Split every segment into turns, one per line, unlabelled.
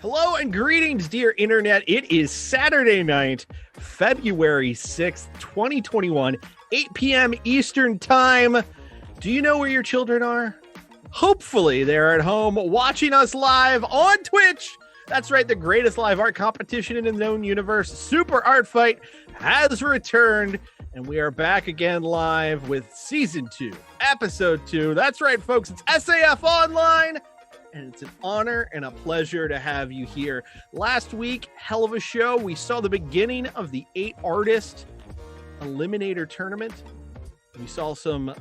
Hello and greetings, dear internet. It is Saturday night, February 6th, 2021, 8 p.m. Eastern Time. Do you know where your children are? Hopefully they're at home watching us live on Twitch. That's right, the greatest live art competition in the known universe, Super Art Fight, has returned, and we are back again live with Season 2, Episode 2. That's right, folks, it's SAF Online. And it's an honor and a pleasure to have you here. Last week, hell of a show. We saw the beginning of the 8-artist Eliminator tournament. We saw some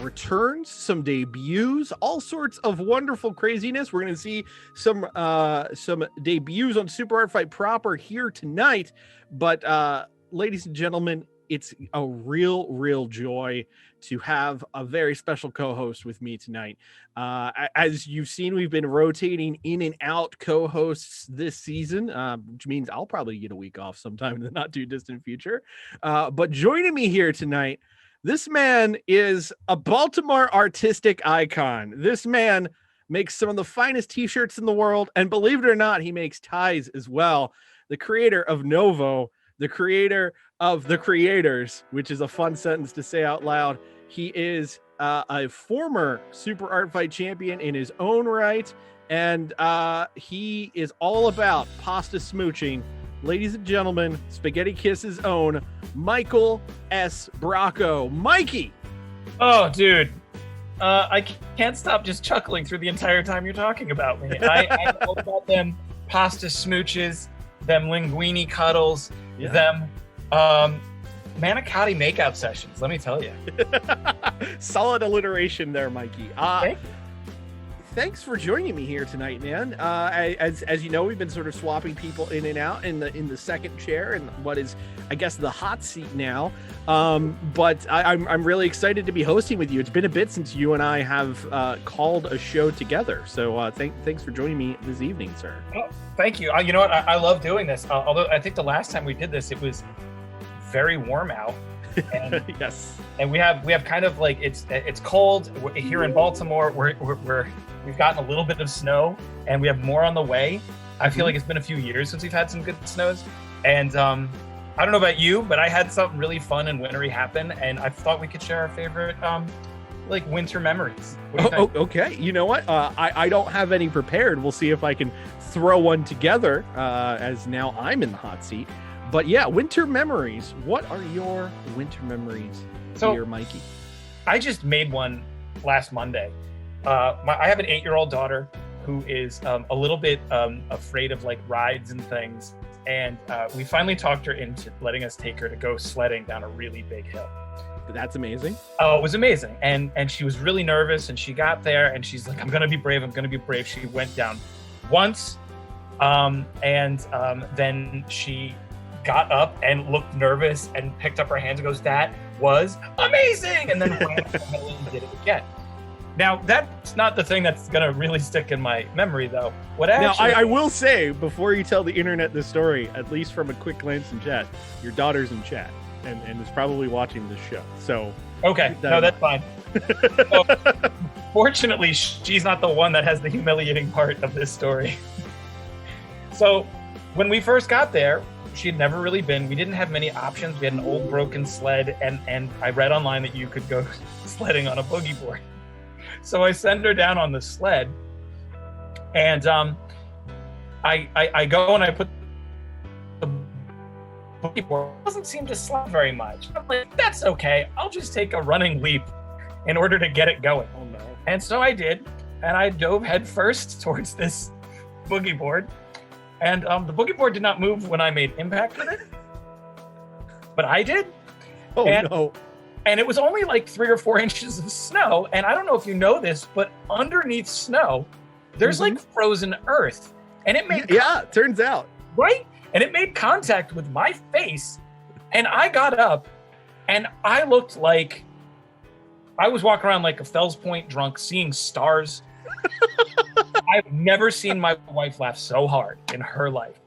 returns, some debuts, all sorts of wonderful craziness. We're going to see some debuts on Super Art Fight proper here tonight. But ladies and gentlemen, it's a real joy to have a very special co-host with me tonight. As you've seen, we've been rotating in and out co-hosts this season, which means I'll probably get a week off sometime in the not too distant future. But joining me here tonight, this man is a Baltimore artistic icon. This man makes some of the finest t-shirts in the world, and believe it or not, he makes ties as well. The creator of Novo, the creator of The Creators, which is a fun sentence to say out loud. He is a former Super Art Fight champion in his own right, and he is all about pasta smooching. Ladies and gentlemen, Spaghetti Kiss's own Michael S. Bracco. Mikey!
Oh, dude. I can't stop just chuckling through the entire time you're talking about me. I'm all about them pasta smooches, them linguine cuddles, them manicotti makeout sessions, let me tell you.
Solid alliteration there, Mikey. Thanks for joining me here tonight, man. As you know, we've been sort of swapping people in and out in the second chair and what is, I guess, the hot seat now. But I'm really excited to be hosting with you. It's been a bit since you and I have called a show together. So thanks for joining me this evening, sir.
Oh, thank you. You know what? I love doing this. Although I think the last time we did this, it was very warm out. And,
yes.
And we have kind of like it's cold here in Baltimore. We've gotten a little bit of snow, and we have more on the way. I feel like it's been a few years since we've had some good snows, and I don't know about you, but I had something really fun and wintry happen, and I thought we could share our favorite like winter memories.
Okay. You know what? I don't have any prepared. We'll see if I can throw one together as now I'm in the hot seat. But yeah, winter memories. What are your winter memories, dear Mikey?
I just made one last Monday. I have an 8-year-old daughter who is a little bit afraid of like rides and things. And we finally talked her into letting us take her to go sledding down a really big hill.
That's amazing.
Oh, it was amazing. And she was really nervous, and she got there and she's like, I'm going to be brave. She went down once. And then she got up and looked nervous and picked up her hands and goes, that was amazing. And then ran up the hill and did it again. Now, that's not the thing that's going to really stick in my memory, though.
I will say, before you tell the internet this story, at least from a quick glance in chat, your daughter's in chat and is probably watching this show. So
okay, no, that's fine. So, fortunately, she's not the one that has the humiliating part of this story. So when we first got there, she had never really been. We didn't have many options. We had an old broken sled, and I read online that you could go sledding on a boogie board. So I send her down on the sled, and I go and I put the boogie board. It doesn't seem to slide very much. I'm like, that's okay. I'll just take a running leap in order to get it going.
Oh no!
And so I did, and I dove headfirst towards this boogie board. And the boogie board did not move when I made impact with it, but I did.
Oh, no.
And it was only like 3 or 4 inches of snow. And I don't know if you know this, but underneath snow, there's like frozen earth. And it made...
Yeah, turns out.
Right? And it made contact with my face. And I got up and I looked like I was walking around like a Fells Point drunk, seeing stars. I've never seen my wife laugh so hard in her life.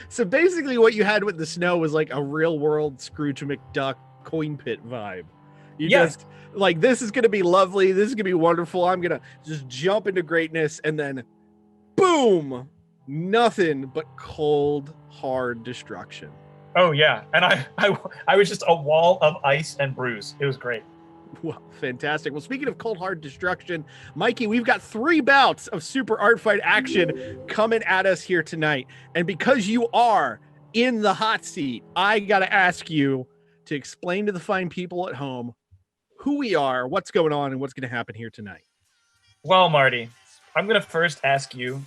So basically what you had with the snow was like a real world Scrooge McDuck coin pit vibe. You just like, this is going to be lovely. This is going to be wonderful. I'm going to just jump into greatness. And then boom, nothing but cold, hard destruction.
Oh yeah, and I was just a wall of ice and bruise. It was great.
Well, fantastic. Well, speaking of cold, hard destruction, Mikey, we've got 3 bouts of Super Art Fight action coming at us here tonight. And because you are in the hot seat, I got to ask you to explain to the fine people at home who we are, what's going on, and what's going to happen here tonight.
Well, Marty, I'm going to first ask you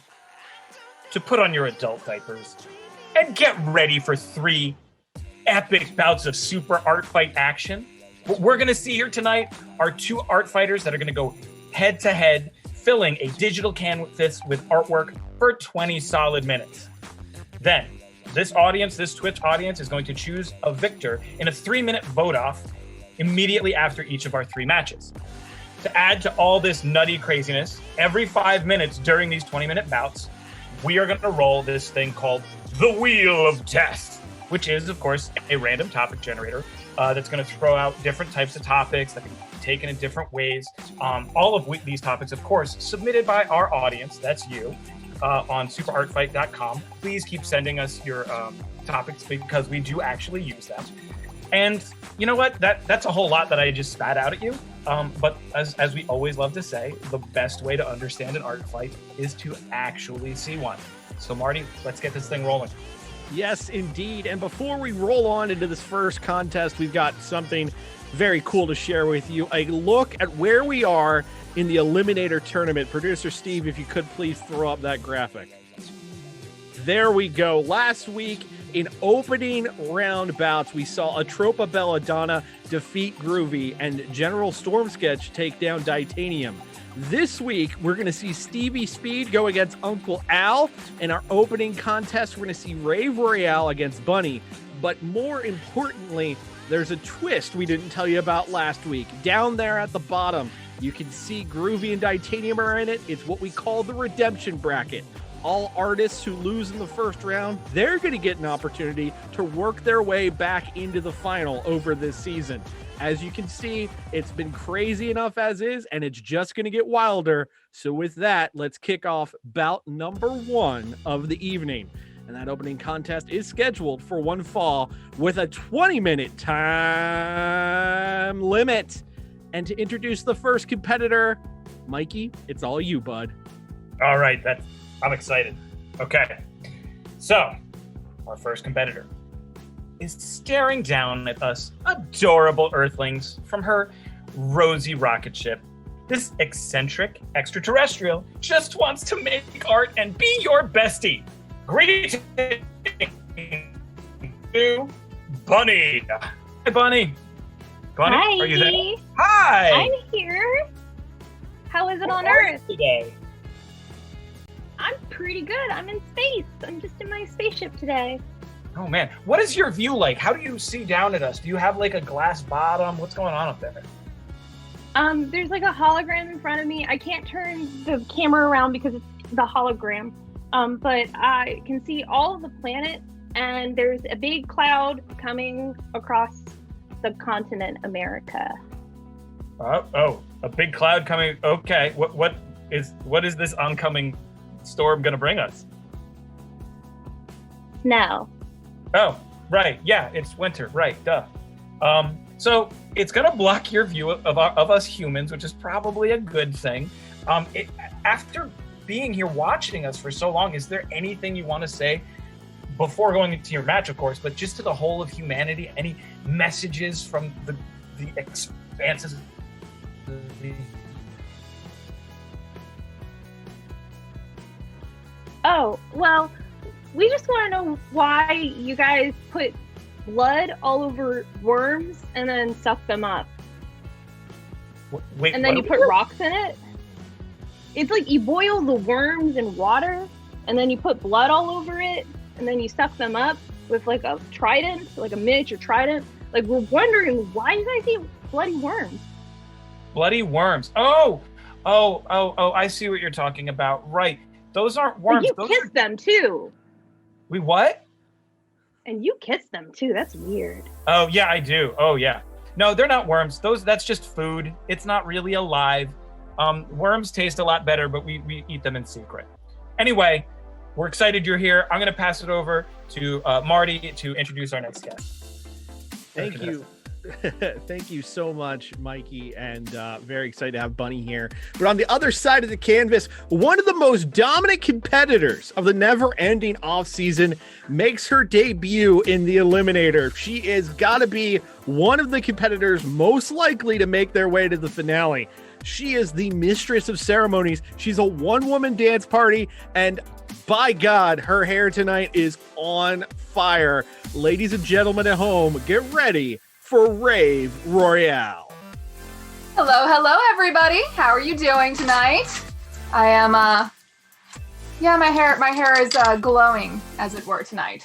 to put on your adult diapers and get ready for 3 epic bouts of Super Art Fight action. What we're going to see here tonight are 2 art fighters that are going to go head to head, filling a digital canvas with artwork for 20 solid minutes. Then, this Twitch audience, is going to choose a victor in a 3-minute vote-off immediately after each of our 3 matches. To add to all this nutty craziness, every 5 minutes during these 20-minute bouts, we are going to roll this thing called the Wheel of Death, which is, of course, a random topic generator that's going to throw out different types of topics that can be taken in different ways. All of these topics, of course, submitted by our audience, that's you, on superartfight.com. Please keep sending us your topics because we do actually use them. And you know what? That's a whole lot that I just spat out at you. But as we always love to say, the best way to understand an art fight is to actually see one. So Marty, let's get this thing rolling.
Yes, indeed. And before we roll on into this first contest, we've got something very cool to share with you. A look at where we are in the Eliminator Tournament. Producer Steve, if you could please throw up that graphic. There we go. Last week, in opening round bouts, we saw Atropa Belladonna defeat Groovy and General Stormsketch take down Titanium. This week, we're going to see Stevie Speed go against Uncle Al. In our opening contest, we're going to see Rave Royale against Bunny. But more importantly, there's a twist we didn't tell you about last week. Down there at the bottom, you can see Groovy and Titanium are in it. It's what we call the redemption bracket. All artists who lose in the first round, they're going to get an opportunity to work their way back into the final over this season. As you can see, it's been crazy enough as is, and it's just going to get wilder. So with that, let's kick off bout number 1 of the evening. And that opening contest is scheduled for one fall with a 20-minute time limit. And to introduce the first competitor, Mikey, it's all you, bud.
All right, I'm excited. Okay, so our first competitor is staring down at us adorable Earthlings from her rosy rocket ship. This eccentric extraterrestrial just wants to make art and be your bestie. Greetings to Bunny. Hi, Bunny. Bunny,
Hi.
Are you there? Hi.
I'm here. How is it on
Where are you
Earth?
today?
I'm pretty good. I'm in space. I'm just in my spaceship today.
Oh man, what is your view like? How do you see down at us? Do you have like a glass bottom? What's going on up there?
There's like a hologram in front of me. I can't turn the camera around because it's the hologram. But I can see all of the planets, and there's a big cloud coming across the continent America.
Oh, a big cloud coming. Okay, what is this oncoming storm gonna bring us?
Snow.
Oh, right. Yeah, it's winter. Right. Duh. So it's gonna block your view of us humans, which is probably a good thing. After being here watching us for so long, is there anything you want to say before going into your match, of course, but just to the whole of humanity? Any messages from the expanses?
Oh, well, we just want to know why you guys put blood all over worms and then suck them up.
Wait,
and then you put rocks in it. It's like you boil the worms in water and then you put blood all over it and then you suck them up with like a trident, like a miniature trident. Like, we're wondering why you guys eat bloody worms.
Bloody worms. Oh, I see what you're talking about. Right. Those aren't worms.
And you kiss them too.
We what?
And you kiss them too. That's weird.
Oh, yeah, I do. Oh, yeah. No, they're not worms. That's just food. It's not really alive. Worms taste a lot better, but we eat them in secret. Anyway, we're excited you're here. I'm going to pass it over to Marty to introduce our next guest.
Thank you. Thank you so much, Mikey, and very excited to have Bunny here. But on the other side of the canvas, one of the most dominant competitors of the never-ending off-season makes her debut in the Eliminator. She is got to be one of the competitors most likely to make their way to the finale. She is the mistress of ceremonies. She's a one-woman dance party, and by God, her hair tonight is on fire. Ladies and gentlemen at home, get ready for Rave Royale.
Hello, everybody. How are you doing tonight? I am, my hair is glowing, as it were, tonight.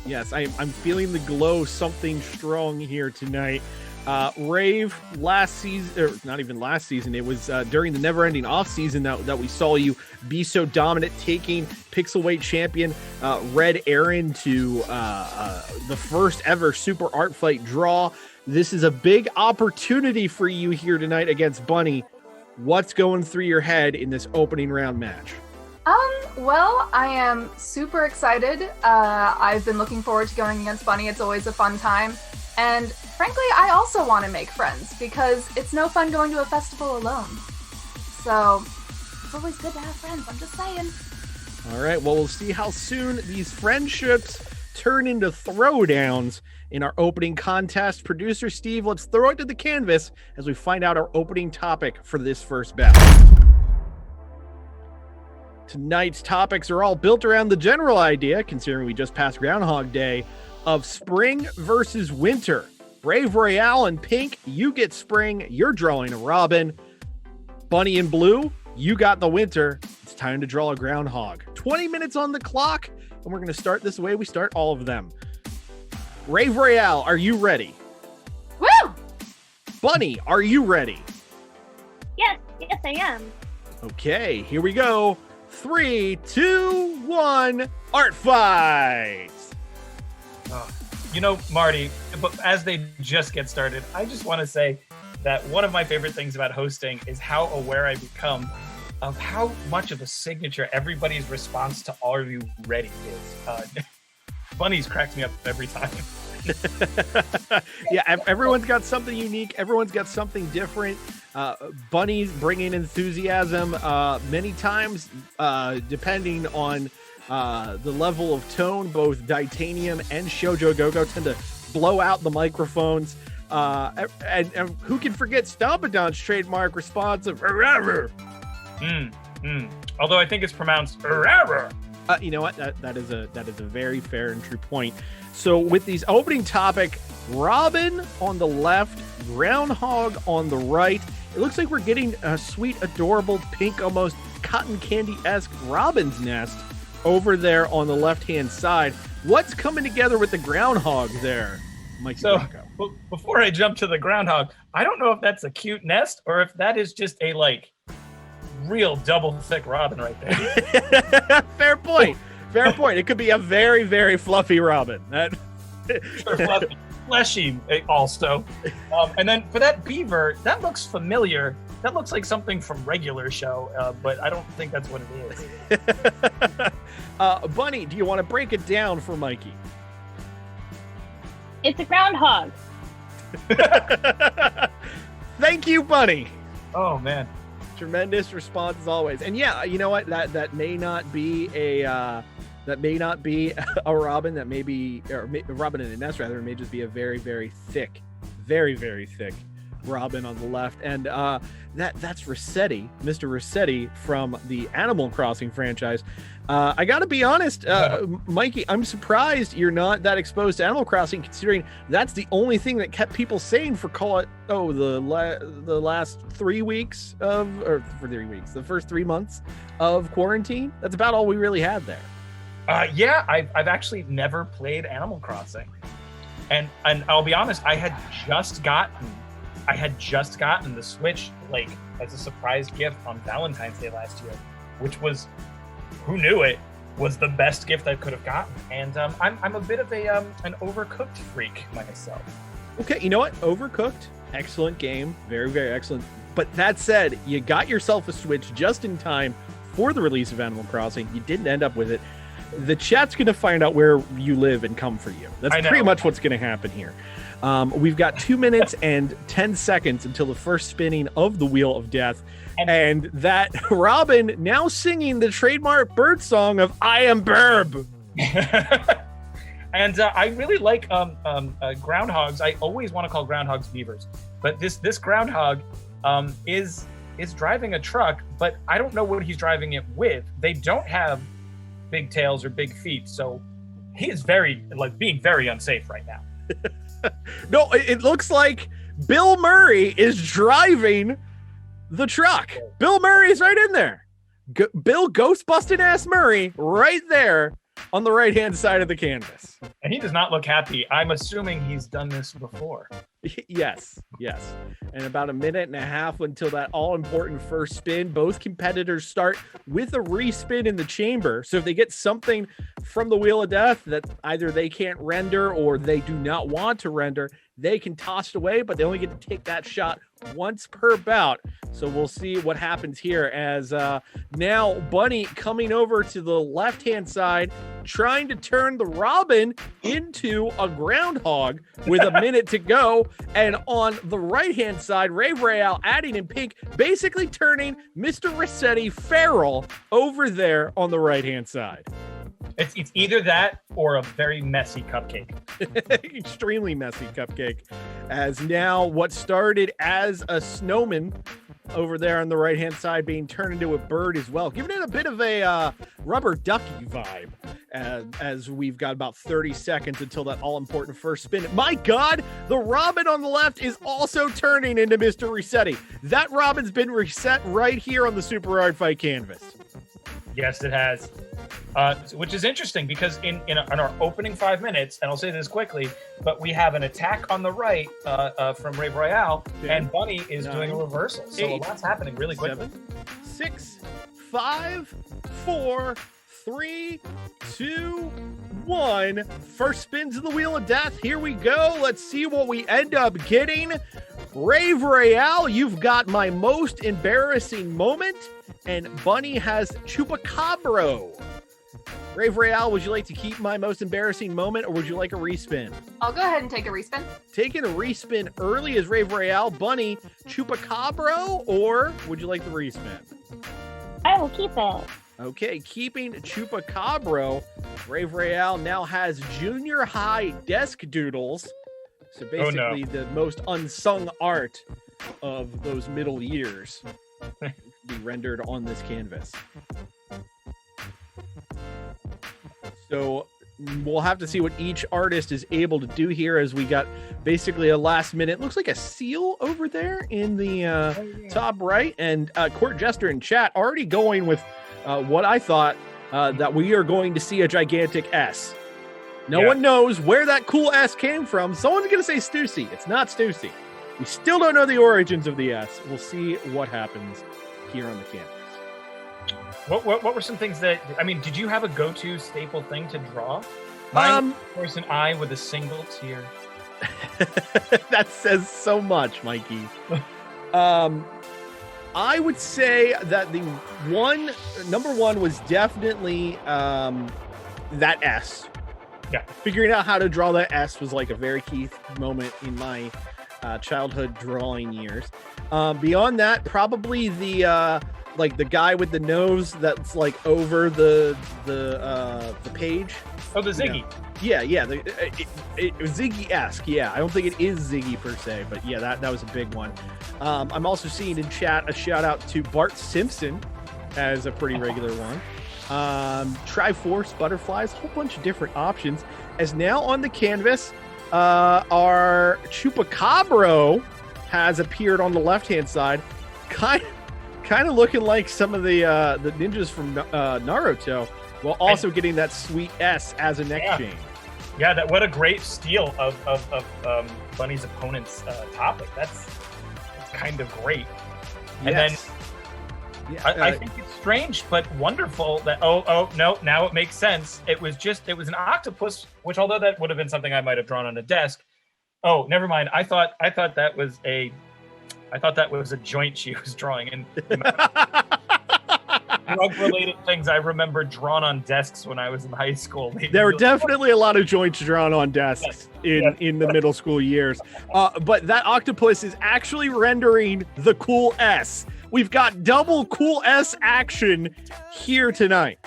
Yes, I'm feeling the glow, something strong here tonight. Rave, last season, or not even last season, it was during the never-ending off-season that we saw you be so dominant, taking Pixelweight champion Red Erin to the first ever Super Art Fight draw. This is a big opportunity for you here tonight against Bunny. What's going through your head in this opening round match?
Well, I am super excited. I've been looking forward to going against Bunny. It's always a fun time. And frankly, I also want to make friends because it's no fun going to a festival alone. So it's always good to have friends. I'm just saying.
All right. Well, we'll see how soon these friendships turn into throwdowns in our opening contest. Producer Steve, let's throw it to the canvas as we find out our opening topic for this first battle. Tonight's topics are all built around the general idea, considering we just passed Groundhog Day, of spring versus winter. Rave Royale and pink, you get spring, you're drawing a Robin. Bunny and blue, you got the winter. It's time to draw a groundhog. 20 minutes on the clock, and we're going to start this way we start all of them. Rave Royale, are you ready?
Woo!
Bunny, are you ready?
Yes, I am.
Okay, here we go. 3, 2, 1, art fight!
Marty, but as they just get started, I just want to say that one of my favorite things about hosting is how aware I become of how much of a signature everybody's response to "Are you ready?" is. Bunny's cracks me up every time.
Yeah, everyone's got something unique. Everyone's got something different. Bunny's bringing enthusiasm many times, depending on the level of tone. Both Titanium and Shoujo Go-Go tend to blow out the microphones. And who can forget Stompadon's trademark response of "Arrarr."
Although I think it's pronounced "Arrarr."
You know what? That is a very fair and true point. So with these opening topic, Robin on the left, Groundhog on the right. It looks like we're getting a sweet, adorable, pink, almost cotton candy-esque Robin's nest over there on the left-hand side. What's coming together with the groundhog there, Mikey?
So before I jump to the groundhog, I don't know if that's a cute nest or if that is just a real double thick Robin right there.
Fair point. It could be a very, very fluffy Robin.
Sure, fluffy, fleshy also. And then for that beaver, that looks familiar. That looks like something from regular show, but I don't think that's what it is.
Bunny, do you want to break it down for Mikey?
It's a groundhog.
Thank you, Bunny.
Oh, man.
Tremendous response as always. And yeah, you know what? That may not be a Robin. That may be a Robin in a nest. Rather, it may just be a very, very thick Robin on the left. And that's Rossetti, Mr. Rossetti from the Animal Crossing franchise. I gotta be honest, Mikey, I'm surprised you're not that exposed to Animal Crossing, considering that's the only thing that kept people sane for the last 3 weeks the first 3 months of quarantine. That's about all we really had there.
Yeah, I've actually never played Animal Crossing, and I'll be honest, I had just gotten the Switch as a surprise gift on Valentine's Day last year, which was, who knew it, was the best gift I could have gotten. And I'm a bit of an Overcooked freak myself.
Okay, you know what? Overcooked, excellent game, very, very excellent. But that said, you got yourself a Switch just in time for the release of Animal Crossing. You didn't end up with it. The chat's going to find out where you live and come for you. That's pretty much what's going to happen here. We've got 2 minutes and 10 seconds until the first spinning of the Wheel of Death. And that Robin now singing the trademark bird song of I Am Burb.
And I really like groundhogs. I always want to call groundhogs beavers. But this groundhog is driving a truck, but I don't know what he's driving it with. They don't have big tails or big feet, so he is being very unsafe right now.
No, it looks like Bill Murray is driving the truck. Bill Murray is right in there. Bill Ghostbusting ass Murray right there on the right-hand side of the canvas.
And he does not look happy. I'm assuming he's done this before.
Yes. And about a minute and a half until that all-important first spin. Both competitors start with a respin in the chamber. So if they get something from the Wheel of Death that either they can't render or they do not want to render, they can toss it away, but they only get to take that shot once per bout. So we'll see what happens here as now Bunny coming over to the left-hand side, trying to turn the Robin into a groundhog with a minute to go. And on the right-hand side, Rave Royale adding in pink, basically turning Mr. Rossetti feral over there on the right-hand side.
It's either that or a very messy cupcake.
Extremely messy cupcake. As now what started as a snowman over there on the right-hand side being turned into a bird as well, giving it a bit of a rubber ducky vibe as we've got about 30 seconds until that all-important first spin. My God, the Robin on the left is also turning into Mr. Rossetti. That Robin's been reset right here on the Super Hard Fight canvas.
Yes, it has. Which is interesting because in our opening 5 minutes, and I'll say this quickly, but we have an attack on the right from Rave Royale, and Bunny is doing a reversal. So a lot's happening really quickly.
7, 6, 5, 4, 3, 2, 1. First spins of the Wheel of Death. Here we go. Let's see what we end up getting. Rave Royale, you've got my most embarrassing moment, and Bunny has Chupacabro. Rave Royale, would you like to keep my most embarrassing moment, or would you like a respin?
I'll go ahead and take a respin.
Taking a respin early is Rave Royale. Bunny, Chupacabro, or would you like the respin?
I will keep it.
Okay, keeping Chupacabro. Rave Royale now has junior high desk doodles. So basically the most unsung art of those middle years be rendered on this canvas. So we'll have to see what each artist is able to do here as we got basically a last minute. Looks like a seal over there in the top right. And Court Jester in chat already going with what I thought that we are going to see a gigantic S. No one knows where that cool S came from. Someone's going to say Stussy. It's not Stussy. We still don't know the origins of the S. We'll see what happens here on the canvas.
What were some things that, I mean, did you have a go-to staple thing to draw? Mine, of course, an eye with a single tear.
That says so much, Mikey. I would say that the number one was definitely that S.
Yeah.
Figuring out how to draw that S was like a very key moment in my childhood drawing years. Beyond that, probably the guy with the nose that's like over the page.
Oh, the Ziggy.
Yeah, it was Ziggy-esque. Yeah, I don't think it is Ziggy per se, but yeah, that was a big one. I'm also seeing in chat a shout out to Bart Simpson as a pretty regular one. Triforce, butterflies, a whole bunch of different options. As now on the canvas, our Chupacabro has appeared on the left-hand side, kind of looking like some of the ninjas from Naruto, while also getting that sweet S as a neck chain.
Yeah, what a great steal of Bunny's opponent's topic. That's kind of great. And then I think it's strange but wonderful that no, now it makes sense. It was an octopus, which although that would have been something I might have drawn on a desk. Oh, never mind. I thought that was a joint she was drawing, and drug-related things I remember drawn on desks when I was in high school.
There were definitely a lot of joints drawn on desks in the middle school years. But that octopus is actually rendering the cool S. We've got double cool S action here tonight.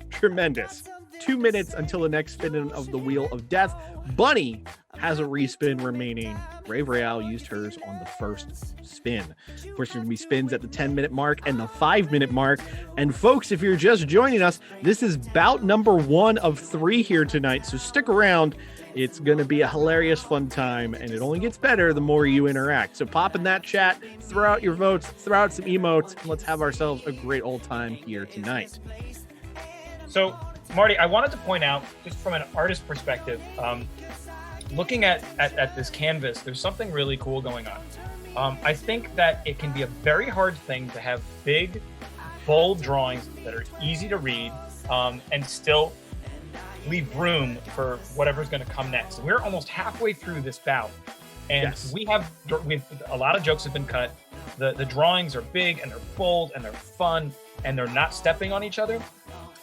Tremendous. 2 minutes until the next spin of the Wheel of Death. Bunny has a respin remaining. Rave Royale used hers on the first spin. Of course, there's going to be spins at the 10-minute mark and the 5-minute mark. And folks, if you're just joining us, this is bout number 1 of 3 here tonight. So stick around. It's going to be a hilarious, fun time, and it only gets better the more you interact. So pop in that chat, throw out your votes, throw out some emotes, and let's have ourselves a great old time here tonight.
So, Marty, I wanted to point out, just from an artist perspective, looking at this canvas, there's something really cool going on. I think that it can be a very hard thing to have big, bold drawings that are easy to read and still leave room for whatever's going to come next. We're almost halfway through this bout, and
Yes.
we've a lot of jokes have been cut. The drawings are big and they're bold and they're fun and they're not stepping on each other.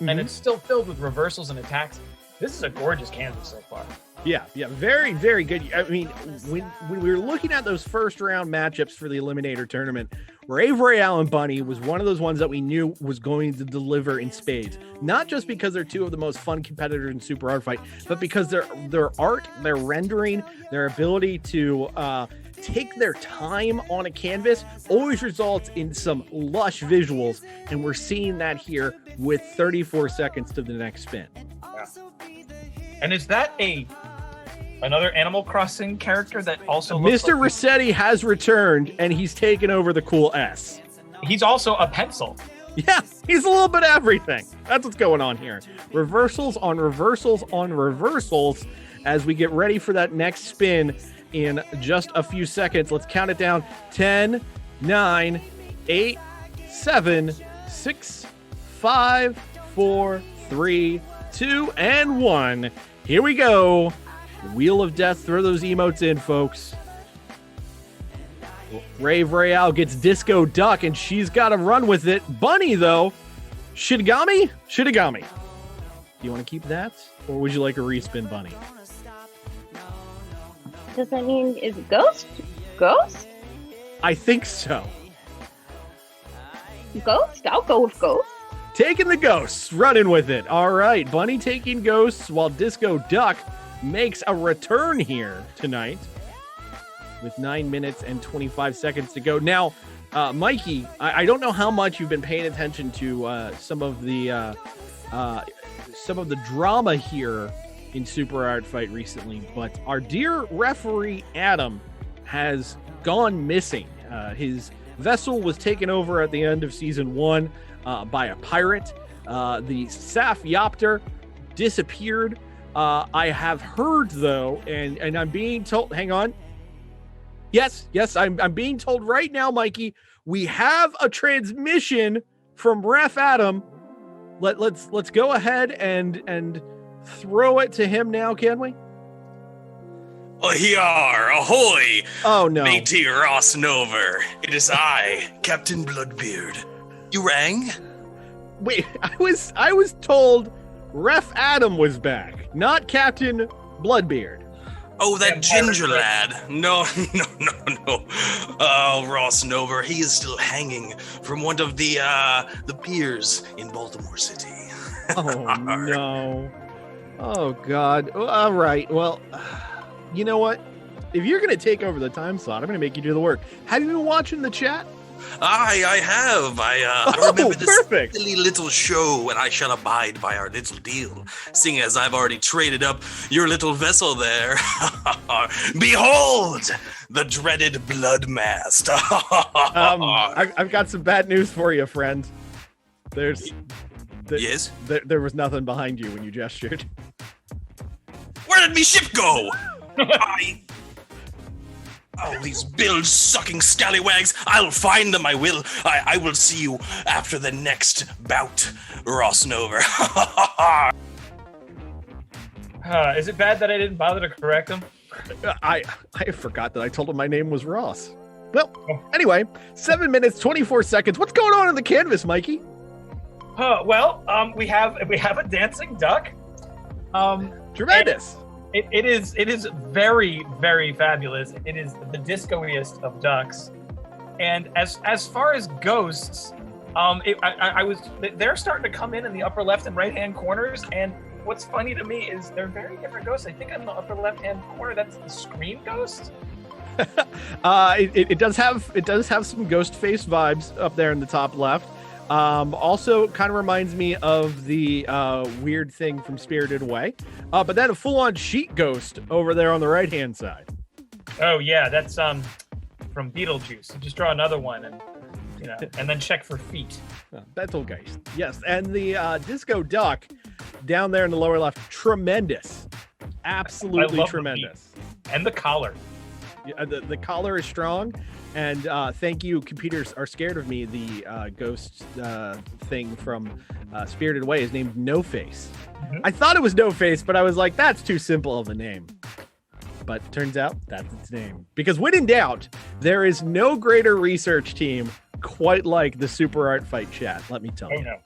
And it's still filled with reversals and attacks. This is a gorgeous canvas so far.
Yeah, very, very good. I mean, when we were looking at those first round matchups for the Eliminator tournament, Rave Royale and Bunny was one of those ones that we knew was going to deliver in spades. Not just because they're two of the most fun competitors in Super Art Fight, but because their art, their rendering, their ability to take their time on a canvas always results in some lush visuals, and we're seeing that here with 34 seconds to the next spin.
Yeah. And is that another Animal Crossing character that also looks
Mr.
like
Rossetti has returned, and he's taken over the cool S.
he's also a pencil?
Yeah, he's a little bit of everything. That's what's going on here. Reversals on reversals on reversals as we get ready for that next spin in just a few seconds. Let's count it down. 10, 9, 8, 7, 6, 5, 4, 3, 2, and 1. Here we go. Wheel of Death. Throw those emotes in, folks. Rave Royale gets Disco Duck, and she's got to run with it. Bunny, though. Shitagami? Shitagami. Do you want to keep that? Or would you like a respin, Bunny?
Does that mean is it Ghost? Ghost?
I think so.
Ghost? I'll go with Ghost.
Taking the ghosts, running with it. All right, Bunny taking ghosts while Disco Duck makes a return here tonight with 9 minutes and 25 seconds to go. Now, Mikey, I don't know how much you've been paying attention to some of the drama here in Super Art Fight recently, but our dear referee Adam has gone missing. His vessel was taken over at the end of season 1 by a pirate. The SAF Yopter disappeared. I have heard, though, and I'm being told, hang on. Yes, I'm being told right now, Mikey, we have a transmission from Ref Adam. Let's go ahead and throw it to him now, can we?
Ahiyar, ahoy!
Oh no.
Matey Ross Nover. It is I, Captain Bloodbeard. You rang?
Wait, I was told Ref Adam was back, not Captain Bloodbeard.
Oh, that ginger lad. No. Oh, Ross Nover, he is still hanging from one of the piers in Baltimore City.
Oh no. Oh God. All right. Well, you know what? If you're going to take over the time slot, I'm going to make you do the work. Have you been watching the chat?
I have. I remember this
perfect.
silly little show, and I shall abide by our little deal, seeing as I've already traded up your little vessel there. Behold, the dreaded blood mast.
I've got some bad news for you, friend.
Yes?
There was nothing behind you when you gestured.
Where did me ship go? Oh, these bilge-sucking scallywags. I'll find them, I will. I will see you after the next bout, Ross Nover.
Is it bad that I didn't bother to correct him?
I forgot that I told him my name was Ross. Well, anyway, 7 minutes, 24 seconds. What's going on in the canvas, Mikey?
We have a dancing duck.
Tremendous.
It is very, very fabulous. It is the disco-iest of ducks. And as far as ghosts, they're starting to come in the upper left and right hand corners. And what's funny to me is they're very different ghosts. I think in the upper left hand corner, that's the Scream ghost.
It does have some ghost face vibes up there in the top left. Also kind of reminds me of the weird thing from Spirited Away, but then a full-on sheet ghost over there on the right-hand side.
Oh yeah, that's from Beetlejuice. You just draw another one and and then check for feet.
Betelgeuse, yes, and the disco duck down there in the lower left, tremendous, absolutely tremendous,
and the collar.
Yeah, the collar is strong, and thank you, Computers Are Scared of Me. The ghost thing from Spirited Away is named No Face. Mm-hmm. I thought it was No Face, but I was like, that's too simple of a name. But turns out that's its name. Because when in doubt, there is no greater research team quite like the Super Art Fight chat. Let me tell you.
No.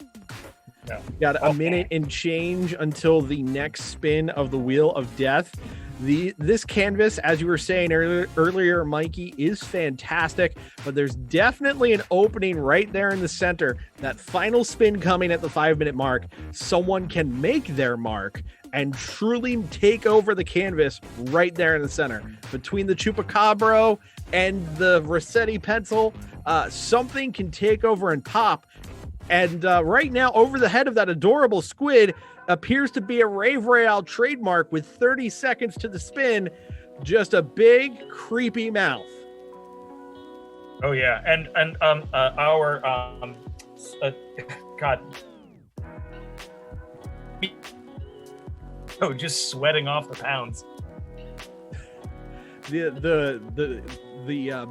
Got a minute and change until the next spin of the Wheel of Death. This canvas, as you were saying earlier, Mikey, is fantastic, but there's definitely an opening right there in the center. That final spin coming at the 5-minute mark, someone can make their mark and truly take over the canvas right there in the center. Between the Chupacabra and the Rossetti pencil, something can take over and pop. And right now, over the head of that adorable squid appears to be a Rave Royale trademark with 30 seconds to the spin. Just a big, creepy mouth.
Oh, yeah. And our... God. Oh, just sweating off the pounds.
The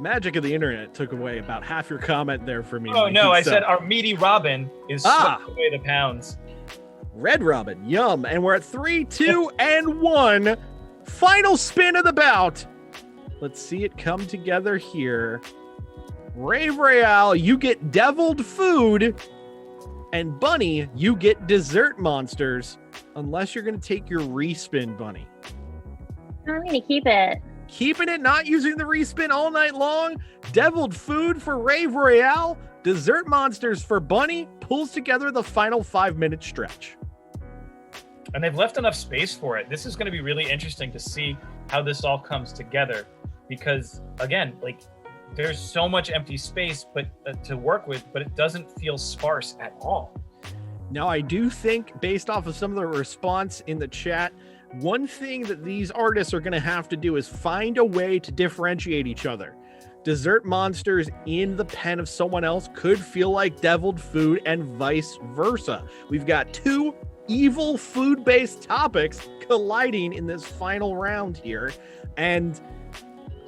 magic of the internet took away about half your comment there for me.
Oh,
Mikey,
no, I said our meaty Robin is sweating away the pounds.
Red Robin, yum. And we're at 3, 2, and 1. Final spin of the bout. Let's see it come together here. Rave Royale, you get deviled food. And Bunny, you get dessert monsters. Unless you're going to take your respin, Bunny.
I'm going to keep it.
Keeping it, not using the respin all night long. Deviled food for Rave Royale. Dessert monsters for Bunny. Pulls together the final 5-minute stretch.
And they've left enough space for it. This is going to be really interesting to see how this all comes together. Because, again, there's so much empty space to work with, but it doesn't feel sparse at all.
Now, I do think, based off of some of the response in the chat, one thing that these artists are going to have to do is find a way to differentiate each other. Dessert monsters in the pen of someone else could feel like deviled food and vice versa. We've got two evil food-based topics colliding in this final round here. And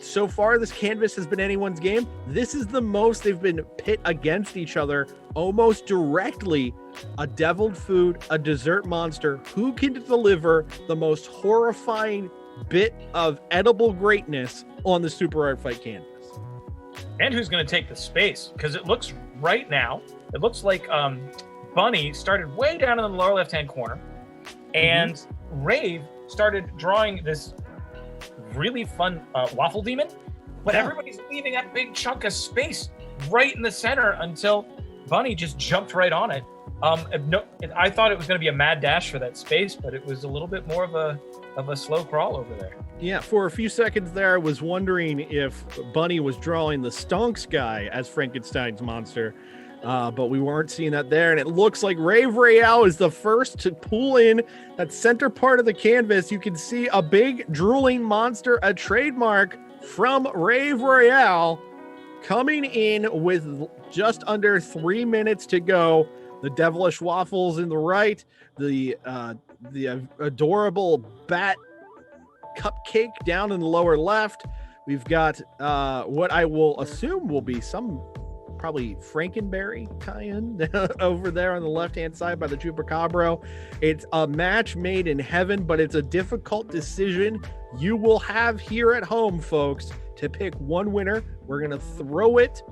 so far, this canvas has been anyone's game. This is the most they've been pit against each other almost directly. A deviled food, a dessert monster. Who can deliver the most horrifying bit of edible greatness on the Super Art Fight canvas?
And who's going to take the space? Because it looks right now, it looks like Bunny started way down in the lower left-hand corner, and Rave started drawing this really fun waffle demon, but everybody's leaving that big chunk of space right in the center until Bunny just jumped right on it. I thought it was going to be a mad dash for that space, but it was a little bit more of a slow crawl over there.
Yeah, for a few seconds there, I was wondering if Bunny was drawing the Stonks guy as Frankenstein's monster, but we weren't seeing that there. And it looks like Rave Royale is the first to pull in that center part of the canvas. You can see a big drooling monster, a trademark from Rave Royale, coming in with just under 3 minutes to go. The devilish waffles in the right, the adorable bat cupcake down in the lower left. We've got what I will assume will be some probably Frankenberry tie-in over there on the left-hand side by the Chupacabra. It's a match made in heaven, but it's a difficult decision you will have here at home, folks, to pick one winner. We're going to throw it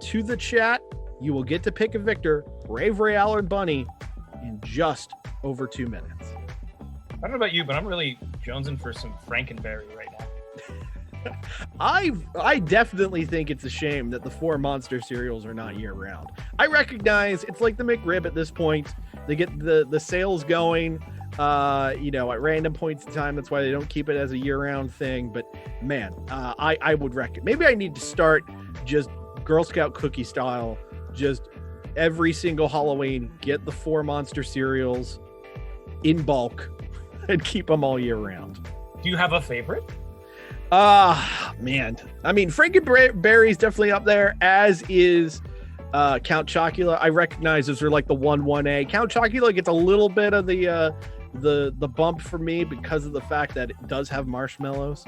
to the chat. You will get to pick a victor. Rave Royale and Bunny in just over 2 minutes.
I don't know about you, but I'm really jonesing for some Frankenberry right now.
I definitely think it's a shame that the 4 monster cereals are not year round. I recognize it's like the McRib at this point. They get the sales going, at random points in time. That's why they don't keep it as a year round thing. But man, I would recommend. Maybe I need to start just Girl Scout cookie style, just every single Halloween, get the 4 monster cereals in bulk and keep them all year round.
Do you have a favorite?
Man. I mean, Frankenberry's definitely up there, as is Count Chocula. I recognize those are like the 1-1A. Count Chocula gets a little bit of the bump for me because of the fact that it does have marshmallows.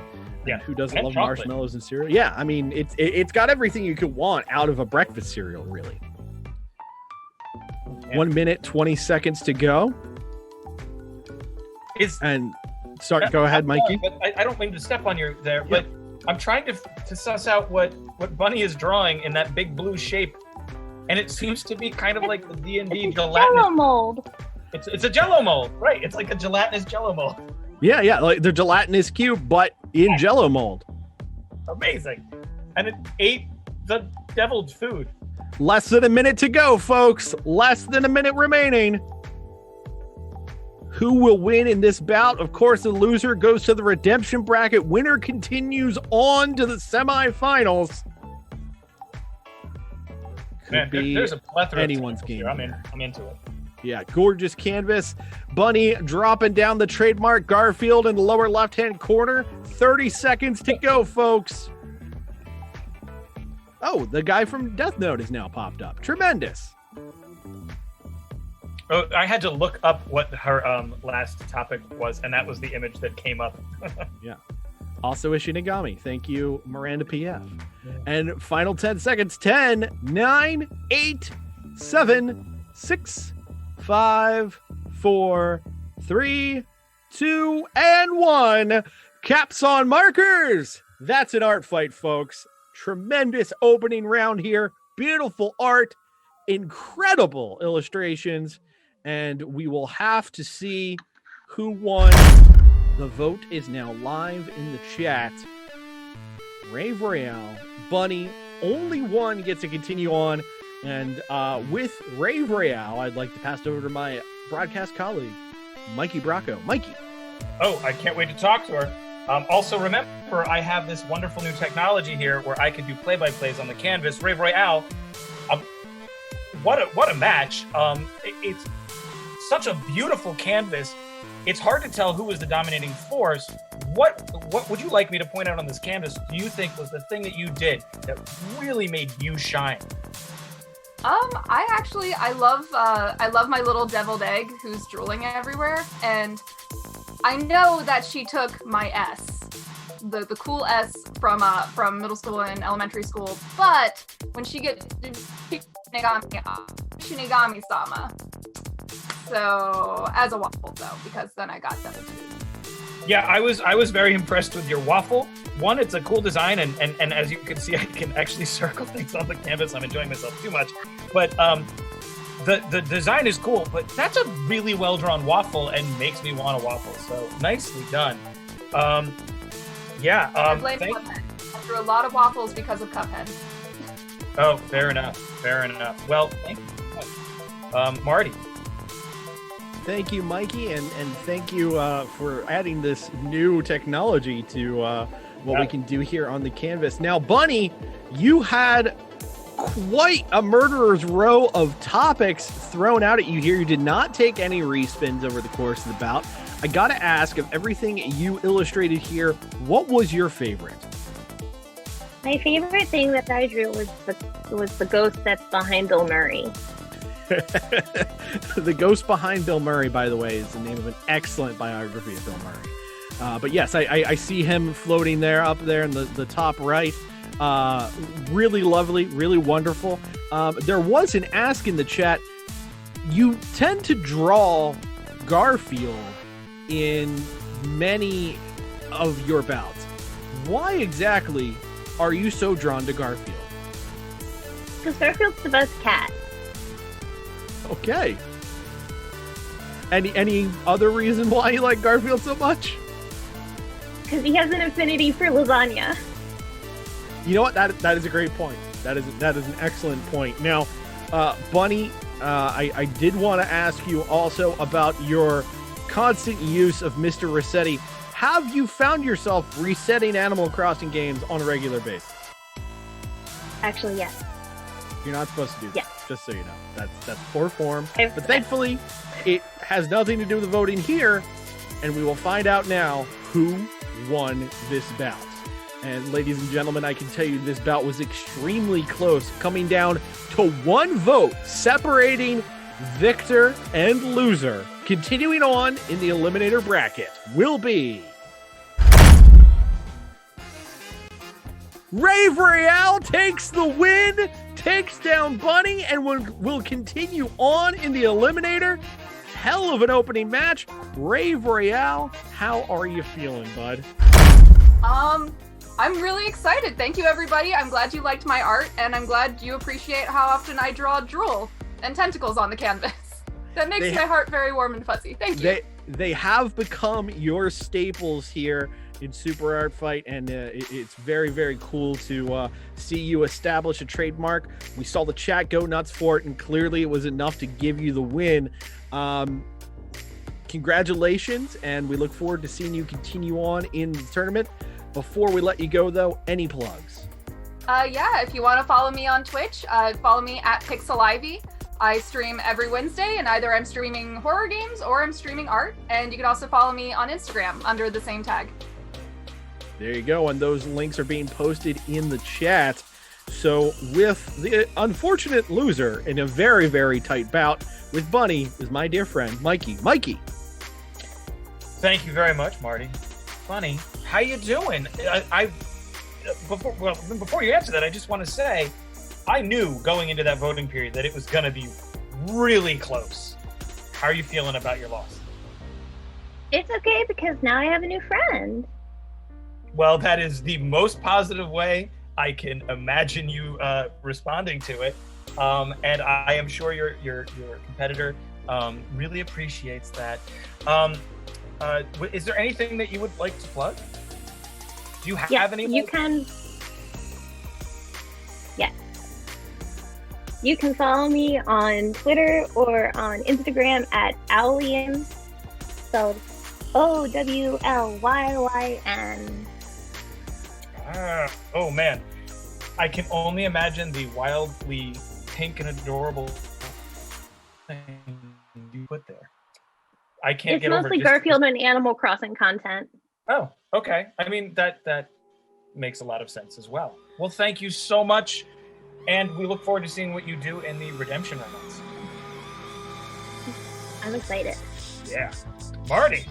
Yeah.
Who doesn't
And
love
chocolate.
marshmallows in cereal? Yeah, I mean, it's got everything you could want out of a breakfast cereal, really.
Yeah.
1 minute, 20 seconds to go. Go ahead, Mikey.
But I don't mean to step on you there, but I'm trying to suss out what Bunny is drawing in that big blue shape, and it seems to be kind of like the D&D gelatinous.
Jello mold.
It's a Jello mold, right? It's like a gelatinous Jello mold.
Yeah, like the gelatinous cube, but in Jello mold.
Amazing, and it ate the deviled food.
Less than a minute to go, folks. Less than a minute remaining. Who will win in this bout? Of course, the loser goes to the redemption bracket. Winner continues on to the semifinals.
Man, there's a plethora
anyone's
of
game.
here. I'm into it.
Yeah, gorgeous canvas. Bunny dropping down the trademark Garfield in the lower left-hand corner. 30 seconds to go, folks. Oh, the guy from Death Note has now popped up. Tremendous.
Oh, I had to look up what her last topic was, and that was the image that came up.
Yeah. Also Ishinigami. Thank you, Miranda PF. And final 10 seconds. 10, 9, 8, 7, 6, 5, 4, 3, 2, and 1. Caps on markers. That's an art fight, folks. Tremendous opening round here. Beautiful art. Incredible illustrations. And we will have to see who won. The vote is now live in the chat. Rave Royale, Bunny, only one gets to continue on. And with Rave Royale, I'd like to pass it over to my broadcast colleague, Mikey Bracco. Mikey.
Oh, I can't wait to talk to her. Also, remember, I have this wonderful new technology here where I can do play-by-plays on the canvas. Rave Royale, what a match. It's such a beautiful canvas. It's hard to tell who was the dominating force. What would you like me to point out on this canvas do you think was the thing that you did that really made you shine?
I love my little deviled egg who's drooling everywhere, and I know that she took my S, the cool S from middle school and elementary school, but when she gets Shinigami-sama. So as a waffle though, because then I got deviled food.
Yeah, I was very impressed with your waffle. One, it's a cool design, and as you can see, I can actually circle things on the canvas. I'm enjoying myself too much. But the design is cool, but that's a really well-drawn waffle and makes me want a waffle. So nicely done.
I blame Cuphead. I threw a lot of waffles because of Cuphead.
Oh, fair enough. Well, thank you so much. Marty.
Thank you, Mikey, and thank you for adding this new technology to what we can do here on the canvas. Now, Bunny, you had quite a murderer's row of topics thrown out at you here. You did not take any respins over the course of the bout. I gotta ask, of everything you illustrated here, what was your favorite?
My favorite thing that I drew was the ghost that's behind Bill Murray.
The Ghost Behind Bill Murray, by the way, is the name of an excellent biography of Bill Murray. But yes, I see him floating there, up there in the top right. Really lovely, really wonderful. There was an ask in the chat. You tend to draw Garfield in many of your bouts. Why exactly are you so drawn to Garfield?
Because Garfield's the best cat.
Okay. Any other reason why you like Garfield so much?
Because he has an affinity for lasagna.
You know what? That is a great point. That is an excellent point. Now, Bunny, I did want to ask you also about your constant use of Mr. Rossetti. Have you found yourself resetting Animal Crossing games on a regular basis?
Actually, yes.
You're not supposed to do that,
Yes.
just so you know. That's poor form.
I've-
But thankfully, it has nothing to do with the voting here, and we will find out now who won this bout. And ladies and gentlemen, I can tell you this bout was extremely close, coming down to one vote, separating victor and loser. Continuing on in the eliminator bracket will be Rave Royale takes the win, takes down Bunny, and will continue on in the eliminator. Hell of an opening match. Rave Royale, how are you feeling, bud?
I'm really excited. Thank you, everybody. I'm glad you liked my art, and I'm glad you appreciate how often I draw drool and tentacles on the canvas. That makes my heart very warm and fuzzy. Thank you.
They have become your staples here in Super Art Fight, and it's very, very cool to see you establish a trademark. We saw the chat go nuts for it, and clearly it was enough to give you the win. Congratulations, and we look forward to seeing you continue on in the tournament. Before we let you go, though, any plugs?
Yeah, if you want to follow me on Twitch, follow me at PixelIvy. I stream every Wednesday, and either I'm streaming horror games or I'm streaming art. And you can also follow me on Instagram under the same tag.
There you go, and those links are being posted in the chat. So with the unfortunate loser in a very, very tight bout with Bunny is my dear friend, Mikey. Mikey.
Thank you very much, Marty. Bunny, how you doing? Before you answer that, I just want to say, I knew going into that voting period that it was going to be really close. How are you feeling about your loss?
It's okay because now I have a new friend.
Well, that is the most positive way I can imagine you responding to it, and I am sure your competitor really appreciates that. Is there anything that you would like to plug? Do you have any?
You can. Yes. You can follow me on Twitter or on Instagram at Owlyan, spelled Owlyn.
Oh man, I can only imagine the wildly pink and adorable thing you put there. I can't
it's
get over.
It's mostly Garfield and Animal Crossing content.
Oh, okay. I mean that makes a lot of sense as well. Well, thank you so much, and we look forward to seeing what you do in the redemption rounds.
I'm excited.
Yeah, Marty.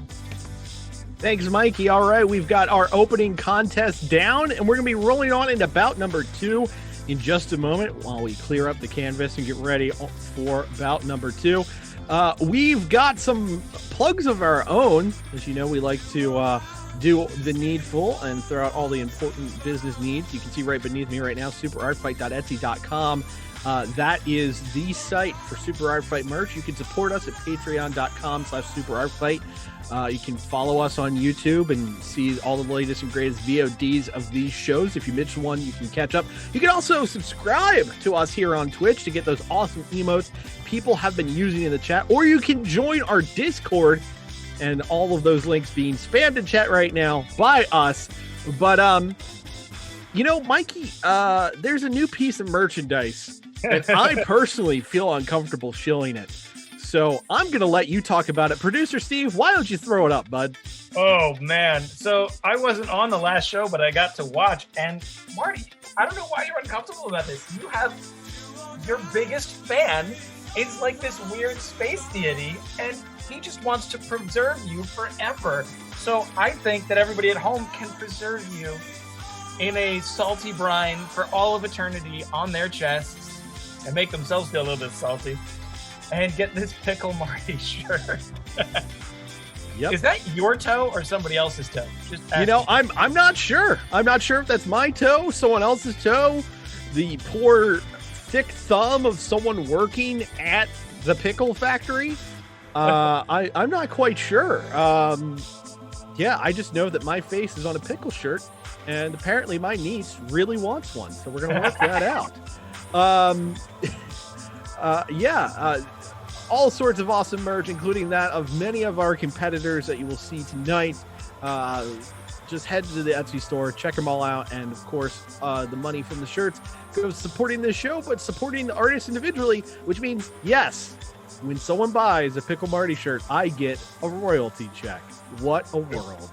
Thanks, Mikey. All right, we've got our opening contest down, and we're going to be rolling on into bout number 2 in just a moment while we clear up the canvas and get ready for bout number 2. We've got some plugs of our own. As you know, we like to do the needful and throw out all the important business needs. You can see right beneath me right now, superartfight.etsy.com. That is the site for Super Art Fight merch. You can support us at patreon.com/superartfight. You can follow us on YouTube and see all the latest and greatest VODs of these shows. If you missed one, you can catch up. You can also subscribe to us here on Twitch to get those awesome emotes people have been using in the chat, or you can join our Discord, and all of those links being spammed in chat right now by us. But you know, Mikey, there's a new piece of merchandise and I personally feel uncomfortable shilling it. So I'm going to let you talk about it. Producer Steve, why don't you throw it up, bud?
Oh, man. So I wasn't on the last show, but I got to watch. And Marty, I don't know why you're uncomfortable about this. You have your biggest fan is like this weird space deity, and he just wants to preserve you forever. So I think that everybody at home can preserve you in a salty brine for all of eternity on their chests and make themselves feel a little bit salty. And get this Pickle Marty shirt.
Yep.
Is that your toe or somebody else's toe? Just
you know, I'm not sure. I'm not sure if that's my toe, someone else's toe, the poor thick thumb of someone working at the pickle factory? I'm not quite sure. Yeah, I just know that my face is on a pickle shirt, and apparently my niece really wants one, so we're gonna work that out. All sorts of awesome merch, including that of many of our competitors that you will see tonight. Just head to the Etsy store, check them all out, and of course, the money from the shirts goes supporting this show, but supporting the artists individually, which means, yes, when someone buys a Pickle Marty shirt, I get a royalty check. What a world.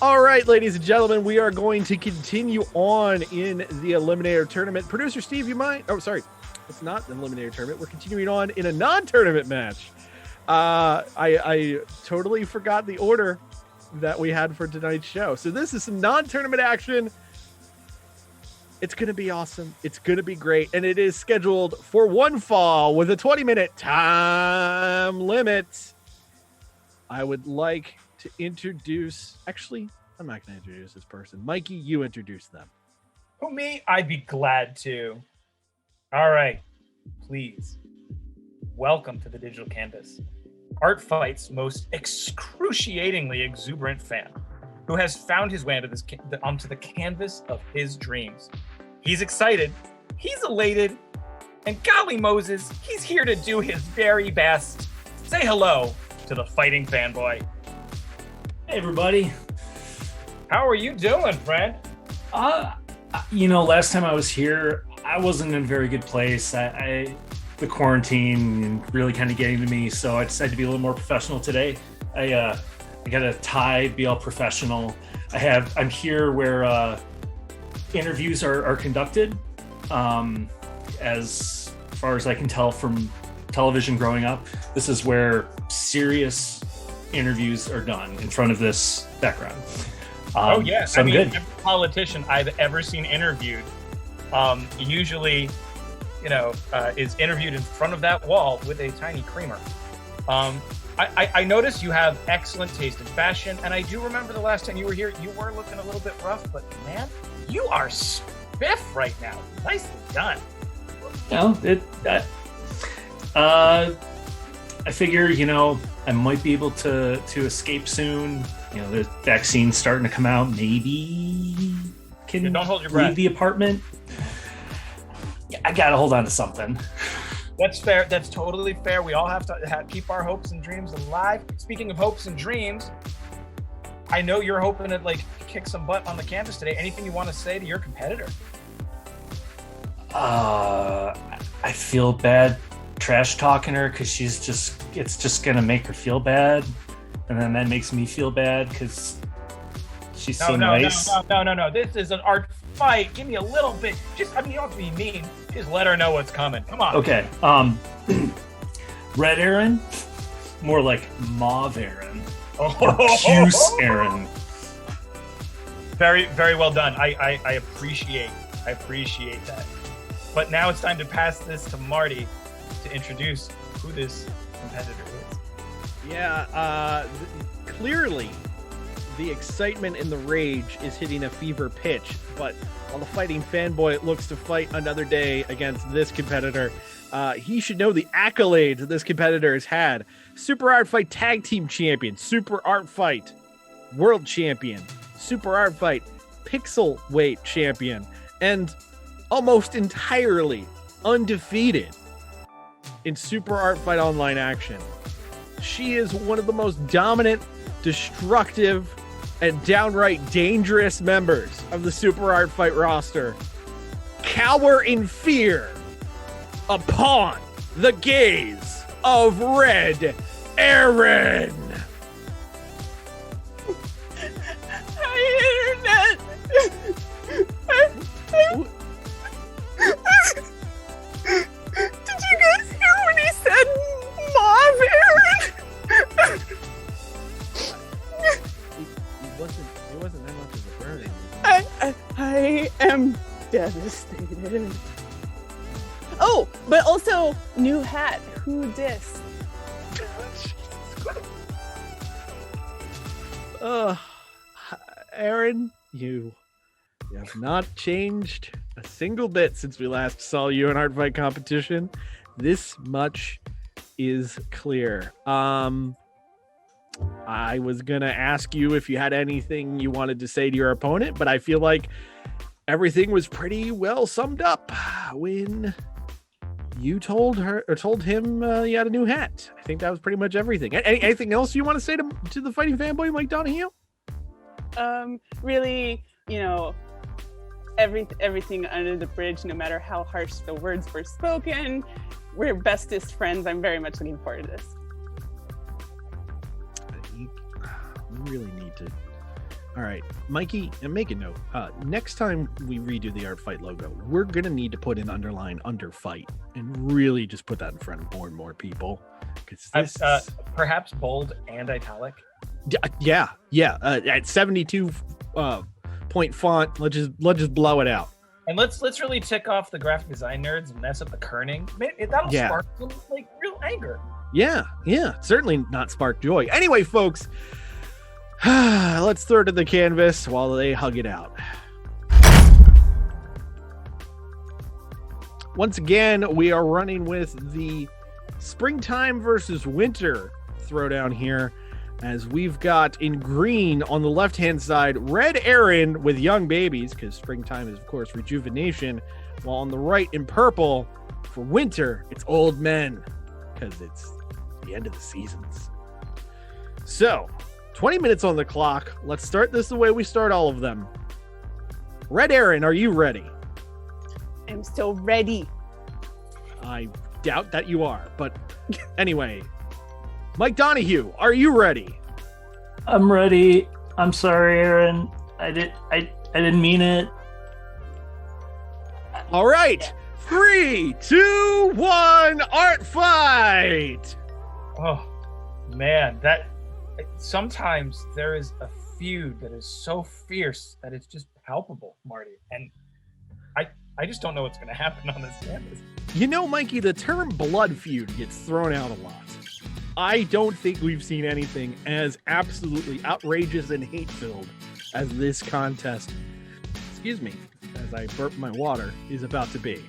All right, ladies and gentlemen, we are going to continue on in the Eliminator Tournament. Producer Steve, you mind? Oh, sorry. It's not an Eliminator Tournament. We're continuing on in a non-tournament match. I totally forgot the order that we had for tonight's show. So this is some non-tournament action. It's going to be awesome. It's going to be great. And it is scheduled for one fall with a 20-minute time limit. I would like to introduce... Actually, I'm not going to introduce this person. Mikey, you introduce them.
Who, me? I'd be glad to. All right. Please. Welcome to the Digital Canvas. Art Fight's most excruciatingly exuberant fan, who has found his way onto the canvas of his dreams. He's excited, he's elated, and golly Moses, he's here to do his very best. Say hello to the fighting fanboy.
Hey everybody.
How are you doing, friend?
Last time I was here, I wasn't in a very good place. The quarantine really kind of getting to me, so I decided to be a little more professional today. I got a tie, be all professional. I'm here where interviews are conducted. As far as I can tell from television growing up, this is where serious interviews are done in front of this background.
Oh yeah,
so I'm good.
Every politician I've ever seen interviewed, usually, is interviewed in front of that wall with a tiny creamer. I noticed you have excellent taste in fashion, and I do remember the last time you were here, you were looking a little bit rough, but man, you are spiff right now. Nicely done.
I figure, I might be able to escape soon. The vaccine's starting to come out. Maybe can
don't hold your breath.
Leave the apartment. Yeah, I gotta hold on to something.
That's fair. That's totally fair. We all have to keep our hopes and dreams alive. Speaking of hopes and dreams, I know you're hoping to kick some butt on the canvas today. Anything you want to say to your competitor?
I feel bad trash talking her because it's just gonna make her feel bad, and then that makes me feel bad because she's so nice.
No. This is an art fight. Give me a little bit. You don't have to be mean. Just let her know what's coming. Come on.
Okay. Red Erin, more like mauve Erin, or puce Erin.
Very, very well done. I appreciate that. But now it's time to pass this to Marty to introduce who this competitor is.
Yeah, clearly the excitement and the rage is hitting a fever pitch, but while the fighting fanboy looks to fight another day against this competitor, he should know the accolades that this competitor has had. Super Art Fight Tag Team Champion, Super Art Fight World Champion, Super Art Fight Pixel Weight Champion, and almost entirely undefeated in Super Art Fight Online action. She is one of the most dominant, destructive, and downright dangerous members of the Super Art Fight roster. Cower in fear upon the gaze of Red Erin.
Hi, Internet. Did you guys hear when he said mauve, Erin?
It wasn't that much of a burden.
I am devastated. Oh, but also new hat. Who dis?
Erin, you have not changed a single bit since we last saw you in Art Fight competition. This much is clear. I was gonna ask you if you had anything you wanted to say to your opponent, but I feel like everything was pretty well summed up when you told him you had a new hat. I think that was pretty much everything. Anything else you want to say to the fighting fanboy, Mike Donahue?
Really, everything under the bridge, no matter how harsh the words were spoken, we're bestest friends. I'm very much looking forward to this.
We really need to. All right, Mikey, and make a note. Next time we redo the Art Fight logo, we're gonna need to put an underline under fight and really just put that in front of more and more people. Because
perhaps bold and italic.
Yeah. At 72 point font, let's just blow it out.
And let's really tick off the graphic design nerds and mess up the kerning. That'll spark some real anger.
Yeah, certainly not spark joy. Anyway, folks, let's throw it to the canvas while they hug it out. Once again, we are running with the springtime versus winter throwdown here, as we've got in green on the left-hand side, red Erin with young babies, because springtime is, of course, rejuvenation, while on the right in purple, for winter, it's old men, because it's the end of the seasons. So, 20 minutes on the clock. Let's start this the way we start all of them. Red Erin, are you ready?
I'm still ready.
I doubt that you are, but anyway. Mike Donahue, are you ready?
I'm ready. I'm sorry, Erin. I didn't mean it.
All right. 3, 2, 1, art fight.
Oh man, that sometimes there is a feud that is so fierce that it's just palpable, Marty. And I just don't know what's going to happen on this canvas.
Mikey, the term blood feud gets thrown out a lot. I don't think we've seen anything as absolutely outrageous and hate-filled as this contest, excuse me, as I burp my water, is about to be.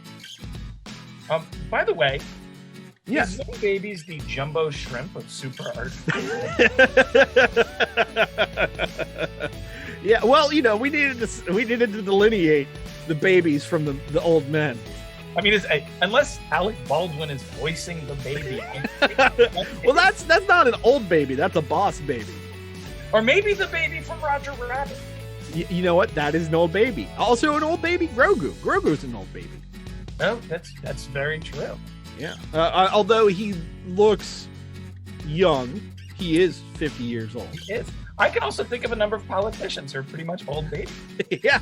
By the way,
yes.
Is Young Babies the jumbo shrimp of super art?
Yeah, well, we needed to delineate the babies from the old men.
I mean, unless Alec Baldwin is voicing the baby.
Well, that's not an old baby. That's a boss baby.
Or maybe the baby from Roger Rabbit.
You know what? That is an old baby. Also an old baby, Grogu. Grogu's an old baby.
Oh, that's very true.
Yeah. Although he looks young, he is 50 years old.
He is. I can also think of a number of politicians who are pretty much old babies.
Yeah.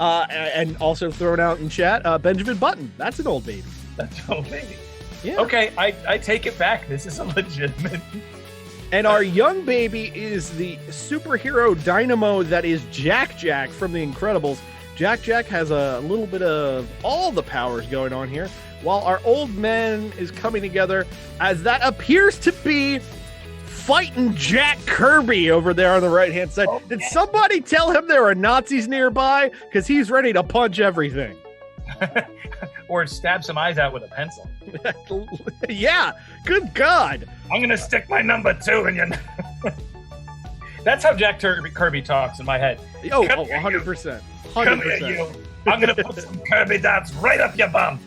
And also thrown out in chat, Benjamin Button. That's an old baby.
That's an old baby.
Yeah.
Okay, I take it back. This is a legitimate.
And our young baby is the superhero dynamo that is Jack Jack from The Incredibles. Jack Jack has a little bit of all the powers going on here, while our old man is coming together as that appears to be fighting Jack Kirby over there on the right-hand side. Oh, did somebody tell him there are Nazis nearby? Because he's ready to punch everything.
Or stab some eyes out with a pencil.
Yeah, good God.
I'm going to stick my number 2 in your... That's how Jack Kirby talks in my head.
Oh, 100%. 100%.
Come here, you. I'm going to put some Kirby dots right up your bum.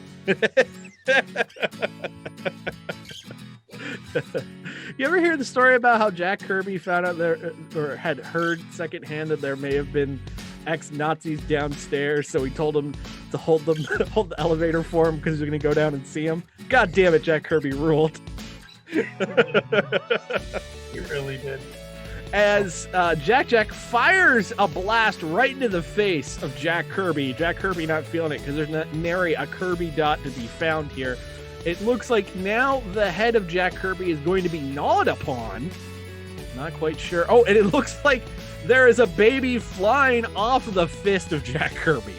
You ever hear the story about how Jack Kirby found out there, or had heard secondhand, that there may have been ex-Nazis downstairs, so he told them to hold the elevator for him because he was going to go down and see him? God damn it, Jack Kirby ruled.
He really did.
As Jack Jack fires a blast right into the face of Jack Kirby. Jack Kirby not feeling it because there's not nary a Kirby dot to be found here. It looks like now the head of Jack Kirby is going to be gnawed upon. Not quite sure. Oh, and it looks like there is a baby flying off of the fist of Jack Kirby.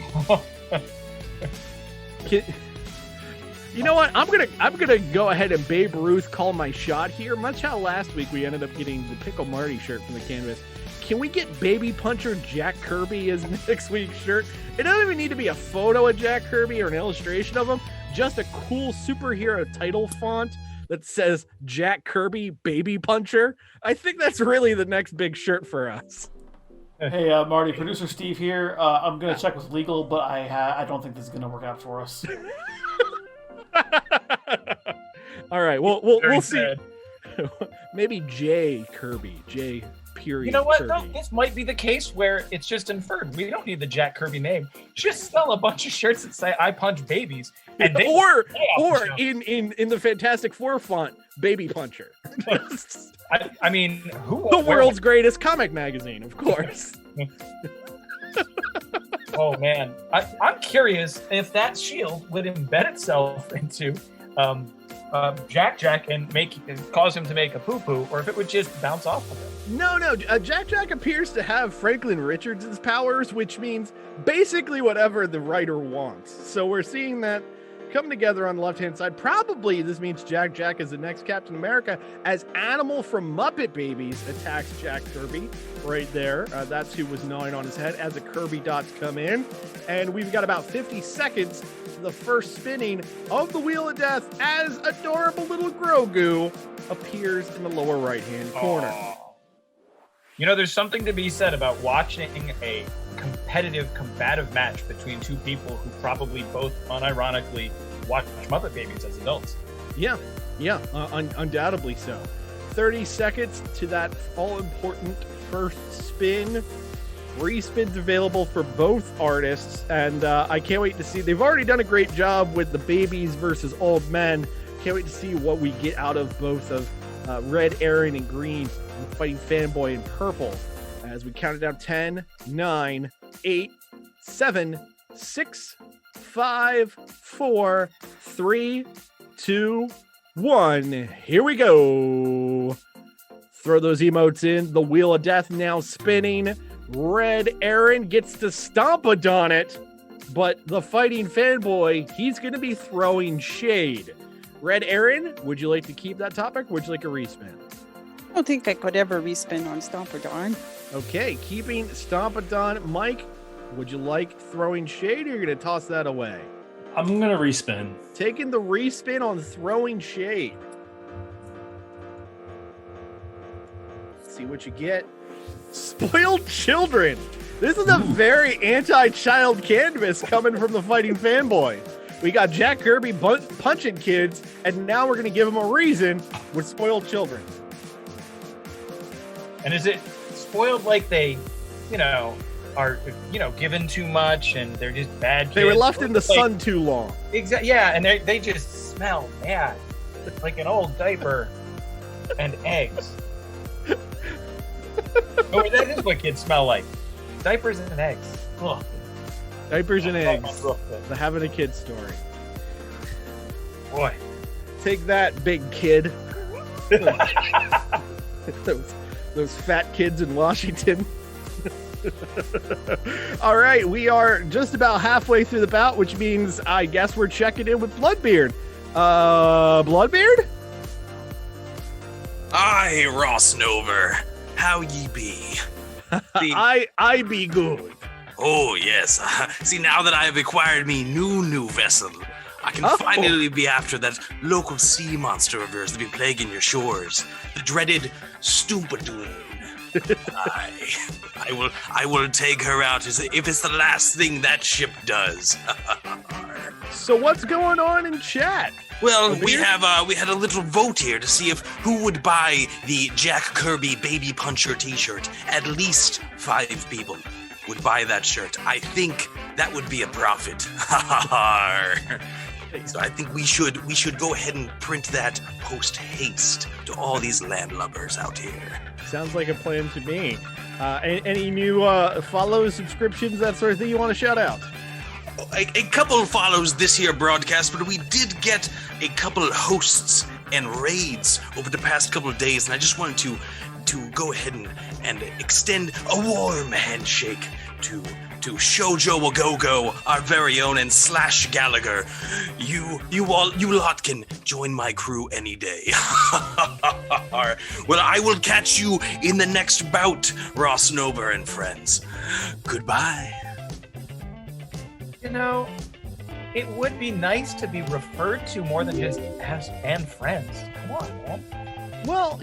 You know what? I'm gonna go ahead and Babe Ruth call my shot here. Much how last week we ended up getting the Pickle Marty shirt from the canvas. Can we get Baby Puncher Jack Kirby as next week's shirt? It doesn't even need to be a photo of Jack Kirby or an illustration of him. Just a cool superhero title font that says Jack Kirby Baby Puncher. I think that's really the next big shirt for us.
Hey, Marty, producer Steve here. I'm gonna check with legal, but I don't think this is gonna work out for us.
All right, we'll see. Maybe J Kirby, J period.
You know what?
Kirby.
No, this might be the case where it's just inferred. We don't need the Jack Kirby name. Just sell a bunch of shirts that say "I punch babies," and they
or in the Fantastic Four font, Baby Puncher.
I mean,
the world's greatest comic magazine, of course.
Oh man, I'm curious if that shield would embed itself into Jack and cause him to make a poo-poo, or if it would just bounce off of him.
No. Jack appears to have Franklin Richards' powers, which means basically whatever the writer wants. So we're seeing that come together on the left-hand side. Probably this means Jack is the next Captain America, as Animal from Muppet Babies attacks Jack Kirby right there. That's who was gnawing on his head as the Kirby dots come in. And we've got about 50 seconds to the first spinning of the Wheel of Death as adorable little Grogu appears in the lower right-hand corner.
You know, there's something to be said about watching a competitive, combative match between two people who probably both unironically watch Muppet Babies as adults.
Yeah, undoubtedly so. 30 seconds to that all-important first spin. 3 spins available for both artists, and I can't wait to see. They've already done a great job with the babies versus old men. Can't wait to see what we get out of both of Red Erin and Green, and fighting Fanboy in purple. As we count it down 10, 9, 8, 7, 6, 5, 4, 3, 2, 1. Here we go. Throw those emotes in. The Wheel of Death now spinning. Red Erin gets to stomp on it, but the fighting Fanboy, he's going to be throwing shade. Red Erin, would you like to keep that topic, or would you like a respin?
I don't think I could ever respin on Stompadon.
Okay, keeping Stompadon. Mike, would you like throwing shade, or you're going to toss that away?
I'm going to respin.
Taking the respin on throwing shade. Let's see what you get. Spoiled children. This is a very anti-child canvas coming from the fighting Fanboy. We got Jack Kirby punching kids, and now we're going to give him a reason with spoiled children.
And is it spoiled like they, are, given too much and they're just bad kids?
They were left in the sun too long.
Exactly. Yeah, and they just smell bad, like an old diaper and eggs. Oh, that is what kids smell like. Diapers and eggs. Ugh.
Diapers and eggs. The having a kid story.
Boy.
Take that, big kid. those fat kids in Washington. All right, we are just about halfway through the bout, which means I guess we're checking in with Bloodbeard. Bloodbeard?
Aye, Ross Nover. How ye be?
I be good.
Oh, yes. See, now that I have acquired me new vessel, I can finally be after that local sea monster of yours that be plaguing your shores. The dreaded Stoopadoon. I will take her out if it's the last thing that ship does.
So what's going on in chat?
Well, we had a little vote here to see if who would buy the Jack Kirby Baby Puncher t-shirt. At least 5 people would buy that shirt. I think that would be a profit. So I think we should go ahead and print that post haste to all these landlubbers out here.
Sounds like a plan to me. Any new follows, subscriptions, that sort of thing you want to shout out?
A couple follows this here broadcast, but we did get a couple of hosts and raids over the past couple of days, and I just wanted to go ahead and extend a warm handshake to Shoujo Wagogo, our very own, and Slash Gallagher. You lot can join my crew any day. Well, I will catch you in the next bout, Ross Nober and friends. Goodbye.
it would be nice to be referred to more than just as and friends. Come on, man.
Well,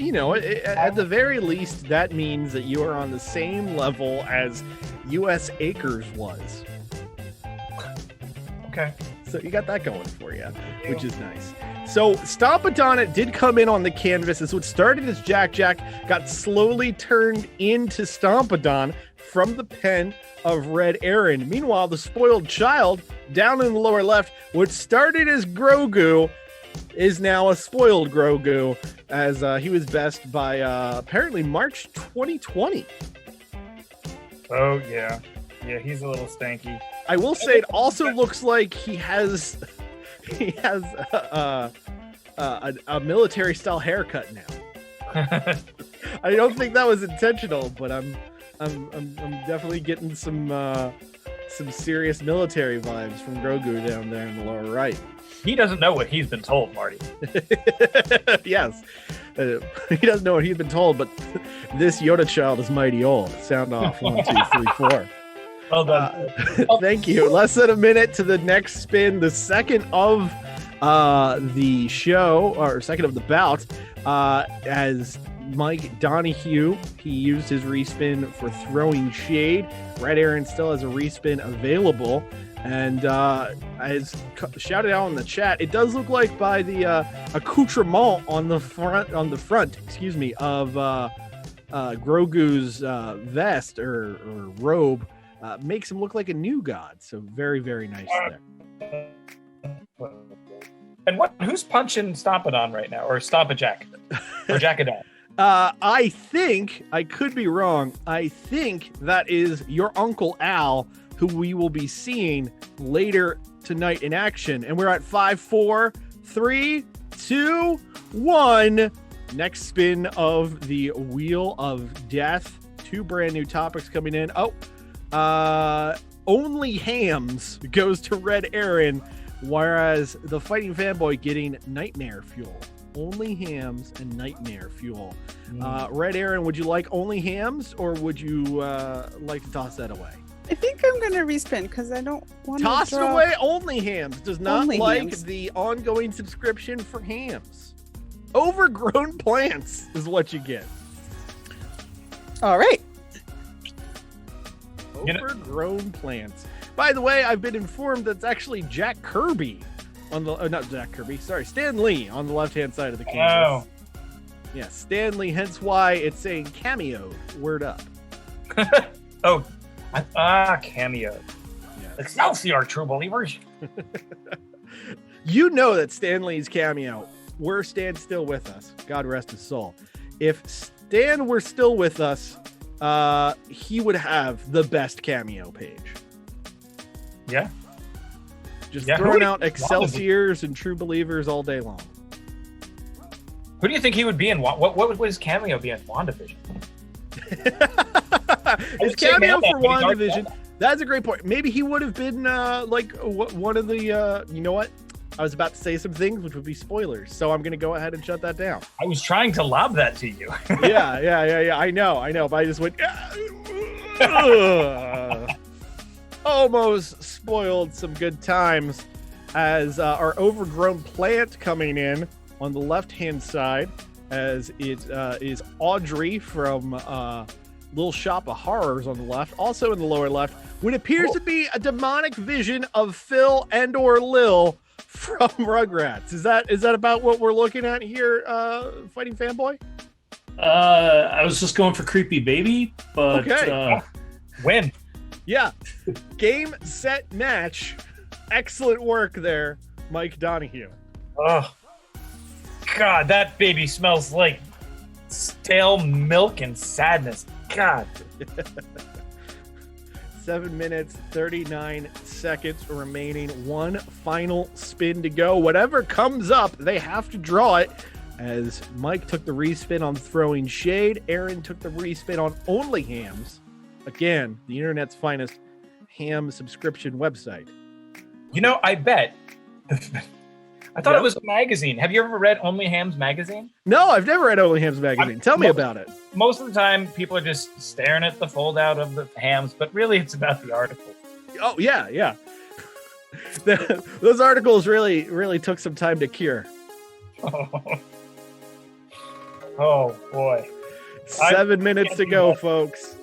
at the very least, that means that you are on the same level as U.S. Acres was.
Okay.
So you got that going for you, which is nice. So Stompadon did come in on the canvas. As what started as Jack Jack got slowly turned into Stompadon from the pen of Red Erin. Meanwhile, the spoiled child down in the lower left, what started as Grogu, is now a spoiled Grogu, as he was best by apparently March 2020.
Oh, yeah. Yeah, he's a little stanky.
I will say it also looks like he has a military style haircut now. I don't think that was intentional, but I'm definitely getting some serious military vibes from Grogu down there in the lower right.
He doesn't know what he's been told, Marty.
Yes. He doesn't know what he's been told, but this Yoda child is mighty old. Sound off. 1, 2, 3, 4.
Well done.
Thank you. Less than a minute to the next spin, the second of the show, or second of the bout, as Mike Donahue, he used his respin for throwing shade. Red Erin still has a respin available. And as shouted out in the chat, it does look like by the accoutrement on the front, of Grogu's vest or robe, makes him look like a new god. So very, very nice there.
And who's punching Stompadon right now, or Stompajack, or Jackadon?
I think, I could be wrong, I think that is your Uncle Al, who we will be seeing later tonight in action. And we're at 5, 4, 3, 2, 1. Next spin of the Wheel of Death. 2 brand new topics coming in. Only Hams goes to Red Erin, whereas the Fighting Fanboy getting Nightmare Fuel. Only Hams and Nightmare Fuel. Red Erin, would you like Only Hams, or would you like to toss that away?
I think I'm going to respin because I don't want to
toss it away. Only Hams does not
Only
like
Hams.
the ongoing subscription for Hams. Overgrown plants is what you get.
All right.
Overgrown plants. By the way, I've been informed that's actually Jack Kirby on the not Jack Kirby, sorry, Stan Lee on the left-hand side of the canvas.
Oh.
Yeah, Stan Lee, hence why it's saying cameo. Word up.
Oh. Cameo.
Yeah.
Excelsior, true believers.
You know that Stan Lee's cameo. Were Stan still with us? God rest his soul. If Stan were still with us, he would have the best cameo page.
Yeah.
Just throwing out Excelsiors and True Believers all day long.
Who do you think he would be in? What would his cameo be in WandaVision?
His cameo for WandaVision. That's a great point. Maybe he would have been like one of the. You know what? I was about to say some things which would be spoilers, so I'm going to go ahead and shut that down.
I was trying to lob that to you.
Yeah. I know, but I just went. Almost spoiled some good times as our overgrown plant coming in on the left-hand side, as it is Audrey from Little Shop of Horrors on the left. Also in the lower left, what appears to be a demonic vision of Phil and or Lil from Rugrats. Is that about what we're looking at here, Fighting Fanboy?
I was just going for Creepy Baby, but
okay.
Win.
Yeah. Game, set, match. Excellent work there, Mike Donahue.
Oh, God, that baby smells like stale milk and sadness. God.
7 minutes, 39 seconds remaining. One final spin to go. Whatever comes up, they have to draw it. As Mike took the respin on throwing shade, Erin took the respin on Only Hams. Again, the internet's finest ham subscription website.
You know, I bet. I thought it was a magazine. Have you ever read Only Hams magazine?
No, I've never read Only Hams magazine. Tell me about it.
Most of the time, people are just staring at the fold out of the hams, but really it's about the article.
Oh, yeah. Those articles really took some time to cure.
Oh boy.
7 minutes to go, folks.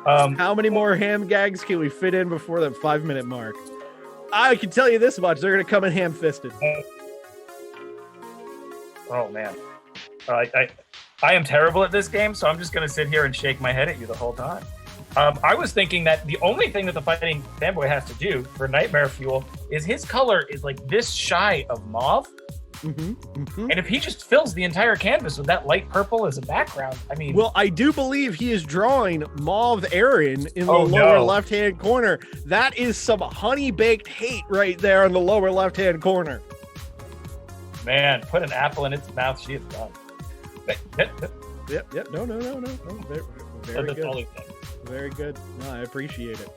Um,
How many more ham gags can we fit in before the 5-minute mark? I can tell you this much: they're going to come in ham-fisted.
Oh man, I am terrible at this game, so I'm just going to sit here and shake my head at you the whole time. I was thinking that the only thing that the Fighting Fanboy has to do for Nightmare Fuel is his color is like this shy of mauve. And if he just fills the entire canvas with that light purple as a background, I mean...
Well, I do believe he is drawing Mauve Erin in the
Oh,
lower
no.
left-hand corner. That is some honey-baked hate right there in the lower left-hand corner.
Man, put an apple in its mouth, she is done.
Yep. No. Very
That's all
good.
it does.
Very good. No, I appreciate it.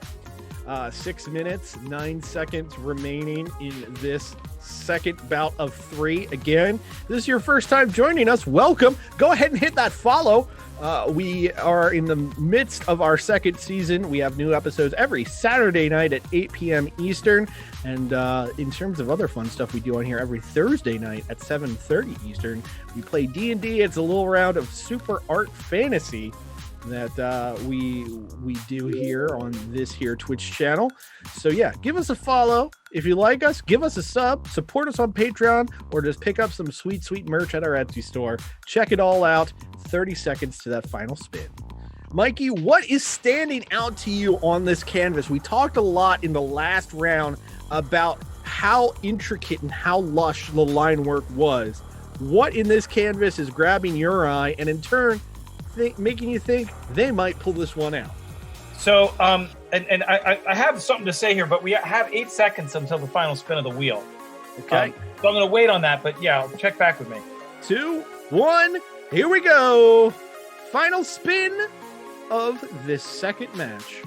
6 minutes, 9 seconds remaining in this second bout of 3. Again, this is your first time joining us. Welcome. Go ahead and hit that follow. We are in the midst of our second season. We have new episodes every Saturday night at 8 p.m. Eastern. And in terms of other fun stuff we do on here, every Thursday night at 7:30 Eastern, we play D&D. It's a little round of Super Art Fantasy that we do here on this here Twitch channel. So yeah, give us a follow. If you like us, give us a sub, support us on Patreon, or just pick up some sweet merch at our Etsy store. Check it all out. 30 seconds to that final spin. Mikey, what is standing out to you on this canvas? We talked a lot in the last round about how intricate and how lush the line work was. What in this canvas is grabbing your eye and in turn making you think they might pull this one out?
So, and I have something to say here, but we have 8 seconds until the final spin of the wheel.
Okay.
So I'm going to wait on that, but yeah, check back with me.
2, 1, here we go. Final spin of this second match.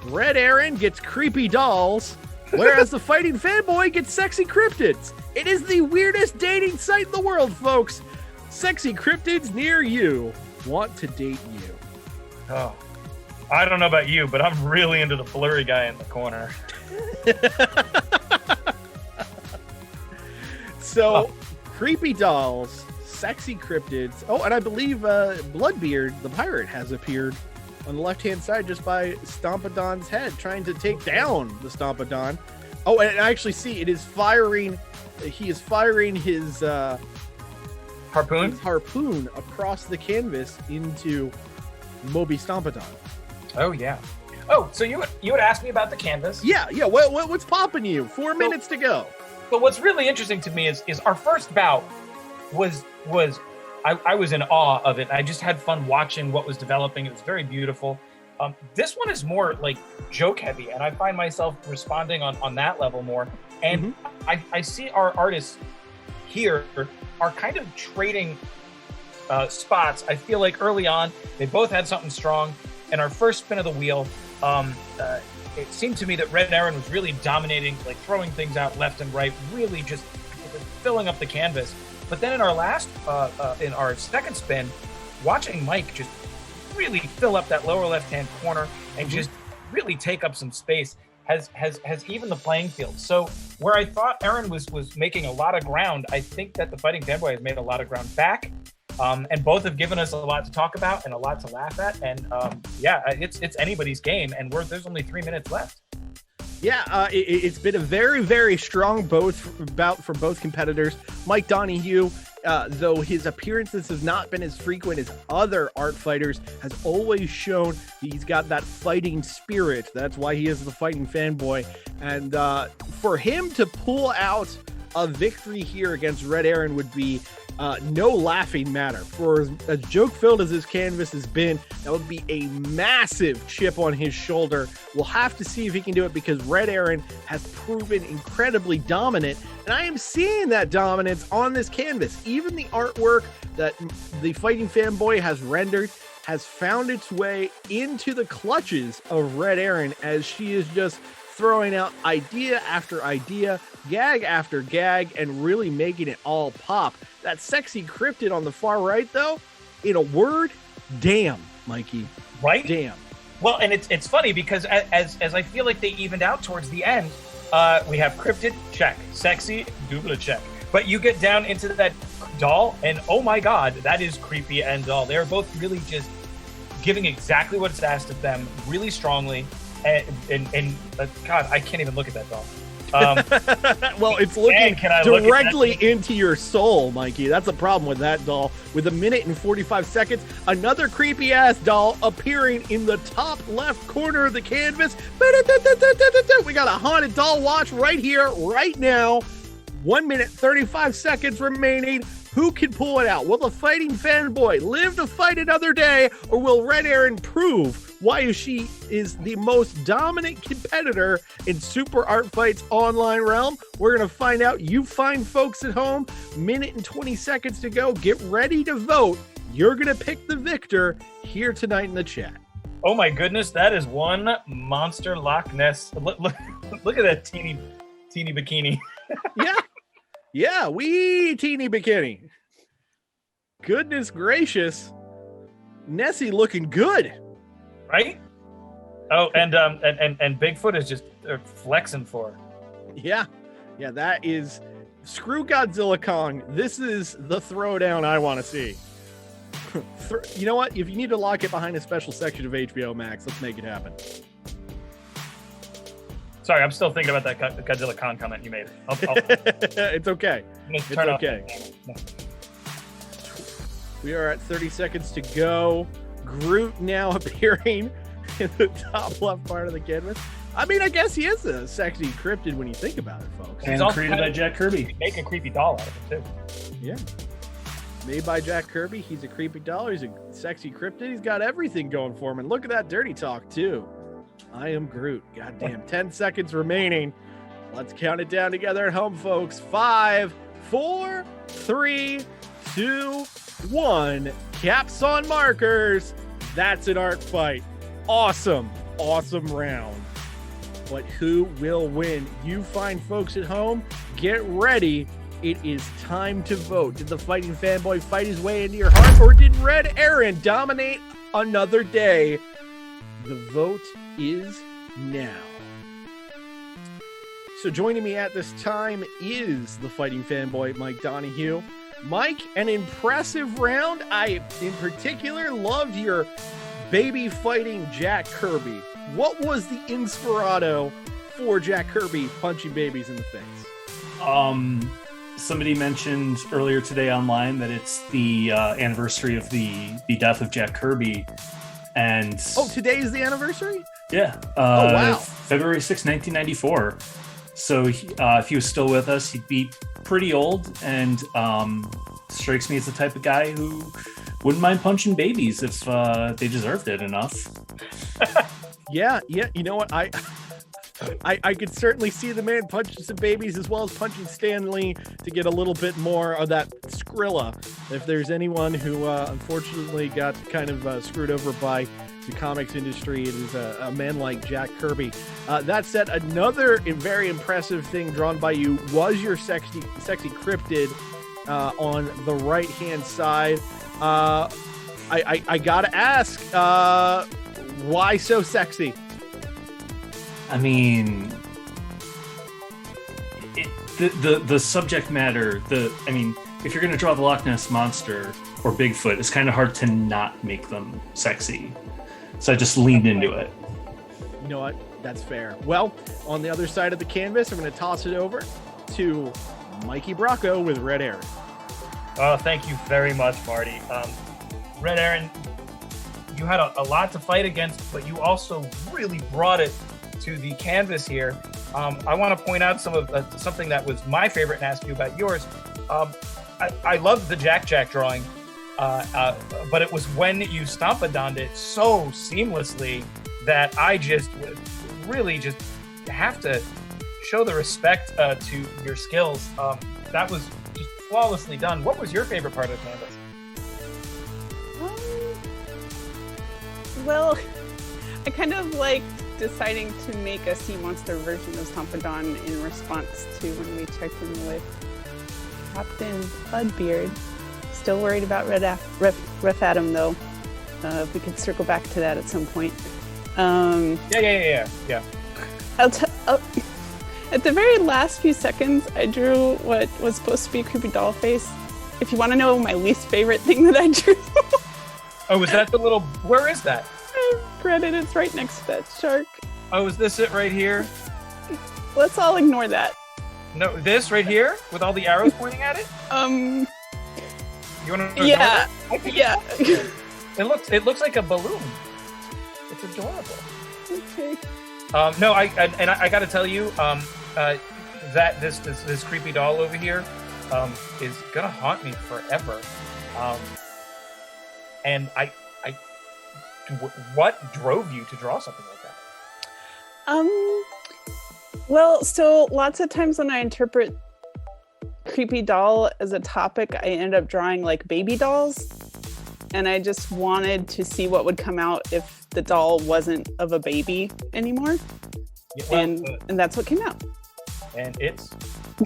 Red Erin gets creepy dolls, whereas the Fighting Fanboy gets sexy cryptids. It is the weirdest dating site in the world, folks. Sexy cryptids near you want to date you.
Oh, I don't know about you, but I'm really into the blurry guy in the corner.
So, creepy dolls, sexy cryptids. Oh, and I believe Bloodbeard, the pirate, has appeared on the left-hand side just by Stompadon's head, trying to take down the Stompadon. Oh, and I actually see it is firing. He is firing his harpoon across the canvas into Moby Stompadon.
Oh yeah. Oh, so you would ask me about the canvas?
Yeah. What's popping you? 4 minutes to go.
But what's really interesting to me is our first bout was I was in awe of it. I just had fun watching what was developing. It was very beautiful. This one is more like joke heavy, and I find myself responding on that level more. And I see our artists here are kind of trading spots. I feel like early on they both had something strong. And our first spin of the wheel, it seemed to me that Red Erin was really dominating, like throwing things out left and right, really just filling up the canvas. But then in our last, in our second spin, watching Mike just really fill up that lower left-hand corner and just really take up some space has evened the playing field. So where I thought Erin was making a lot of ground, I think that the Fighting Fanboy has made a lot of ground back. And both have given us a lot to talk about and a lot to laugh at. And it's anybody's game. And there's only 3 minutes left.
Yeah, it's been a very, very strong bout for both competitors. Mike Donahue, though his appearances have not been as frequent as other art fighters, has always shown he's got that fighting spirit. That's why he is the Fighting Fanboy. And for him to pull out a victory here against Red Erin would be no laughing matter. For as joke-filled as this canvas has been, that would be a massive chip on his shoulder. We'll have to see if he can do it, because Red Erin has proven incredibly dominant, and I am seeing that dominance on this canvas. Even the artwork that the Fighting Fanboy has rendered has found its way into the clutches of Red Erin, as she is just throwing out idea after idea, gag after gag, and really making it all pop. That sexy cryptid on the far right, though, in a word, damn, Mikey.
Right?
Damn.
Well, and it's funny because as I feel like they evened out towards the end, We have cryptid, check. Sexy, double check. But you get down into that doll, and oh my god, that is creepy and doll. They're both really just giving exactly what's asked of them, really strongly. And God, I can't even look at that doll.
Well, it's looking
look
directly into your soul, Mikey. That's the problem with that doll. With 1 minute and 45 seconds, another creepy ass doll appearing in the top left corner of the canvas. We got a haunted doll watch right here, right now. 1 minute, 35 seconds remaining. Who can pull it out? Will the fighting fanboy live to fight another day, or will Red Erin prove why she is the most dominant competitor in Super Art Fight's online realm? We're going to find out. You fine folks at home, minute and 20 seconds to go. Get ready to vote. You're going to pick the victor here tonight in the chat.
Oh my goodness, that is one monster Loch Ness. Look at that teeny bikini.
Yeah, wee teeny bikini. Goodness gracious. Nessie looking good.
Right? Oh, and Bigfoot is just flexing for her.
Yeah, that is screw Godzilla Kong. This is the throwdown I want to see. You know what? If you need to lock it behind a special section of HBO Max, let's make it happen.
Sorry, I'm still thinking about that Godzilla Kong comment you made.
It's okay.
It's
okay. We are at 30 seconds to go. Groot now appearing in the top left part of the canvas. I mean, I guess he is a sexy cryptid when you think about it, folks.
And created by Jack Kirby.
Make a creepy doll out of it, too.
Yeah. Made by Jack Kirby. He's a creepy doll. He's a sexy cryptid. He's got everything going for him. And look at that dirty talk, too. I am Groot. Goddamn. 10 seconds remaining. Let's count it down together at home, folks. 5, 4, 3, 2, 1. Caps on markers. That's an art fight. Awesome round. But who will win? You fine folks at home, get ready. It is time to vote. Did the fighting fanboy fight his way into your heart, or did Red Erin dominate another day? The vote is now. So joining me at this time is the fighting fanboy, Mike Donahue. Mike, an impressive round. I, in particular, loved your baby fighting Jack Kirby. What was the inspirato for Jack Kirby punching babies in the face?
Somebody mentioned earlier today online that it's the anniversary of the death of Jack Kirby. And
today is the anniversary?
Yeah.
Wow.
February 6, 1994. So if he was still with us, he'd be pretty old, and strikes me as the type of guy who wouldn't mind punching babies if they deserved it enough.
Yeah. You know what? I could certainly see the man punching some babies as well as punching Stan Lee to get a little bit more of that Skrilla. If there's anyone who unfortunately got kind of screwed over by the comics industry, it is a man like Jack Kirby. That said, another very impressive thing drawn by you was your sexy cryptid on the right-hand side. I gotta ask, why so sexy?
I mean, the subject matter, if you're going to draw the Loch Ness Monster or Bigfoot, it's kind of hard to not make them sexy. So I just leaned into it.
You know what? That's fair. Well, on the other side of the canvas, I'm going to toss it over to Mikey Bracco with Red Erin.
Oh, thank you very much, Marty. Red Erin, you had a lot to fight against, but you also really brought it to the canvas here. I want to point out something that was my favorite and ask you about yours. I loved the Jack drawing, but it was when you stompadonned it so seamlessly that I just really just have to show the respect to your skills. That was just flawlessly done. What was your favorite part of the canvas?
Well, I kind of liked deciding to make a sea monster version of Stompadon in response to when we checked in with Captain Budbeard. Still worried about Ref Adam though. We could circle back to that at some point.
Yeah.
At the very last few seconds, I drew what was supposed to be a creepy doll face. If you want to know my least favorite thing that I drew.
Oh, was that the little... Where is that?
Credit, it's right next to that shark.
Oh, is this it right here?
Let's all ignore that.
No, this right here? With all the arrows pointing at it? You want to...
Yeah. Yeah.
It looks like a balloon. It's adorable.
Okay.
No, I got to tell you, that this creepy doll over here is gonna haunt me forever. And what drove you to draw something like that?
Well, so lots of times when I interpret creepy doll as a topic, I end up drawing like baby dolls. And I just wanted to see what would come out if the doll wasn't of a baby anymore.
Yeah, well,
and that's what came out.
And it's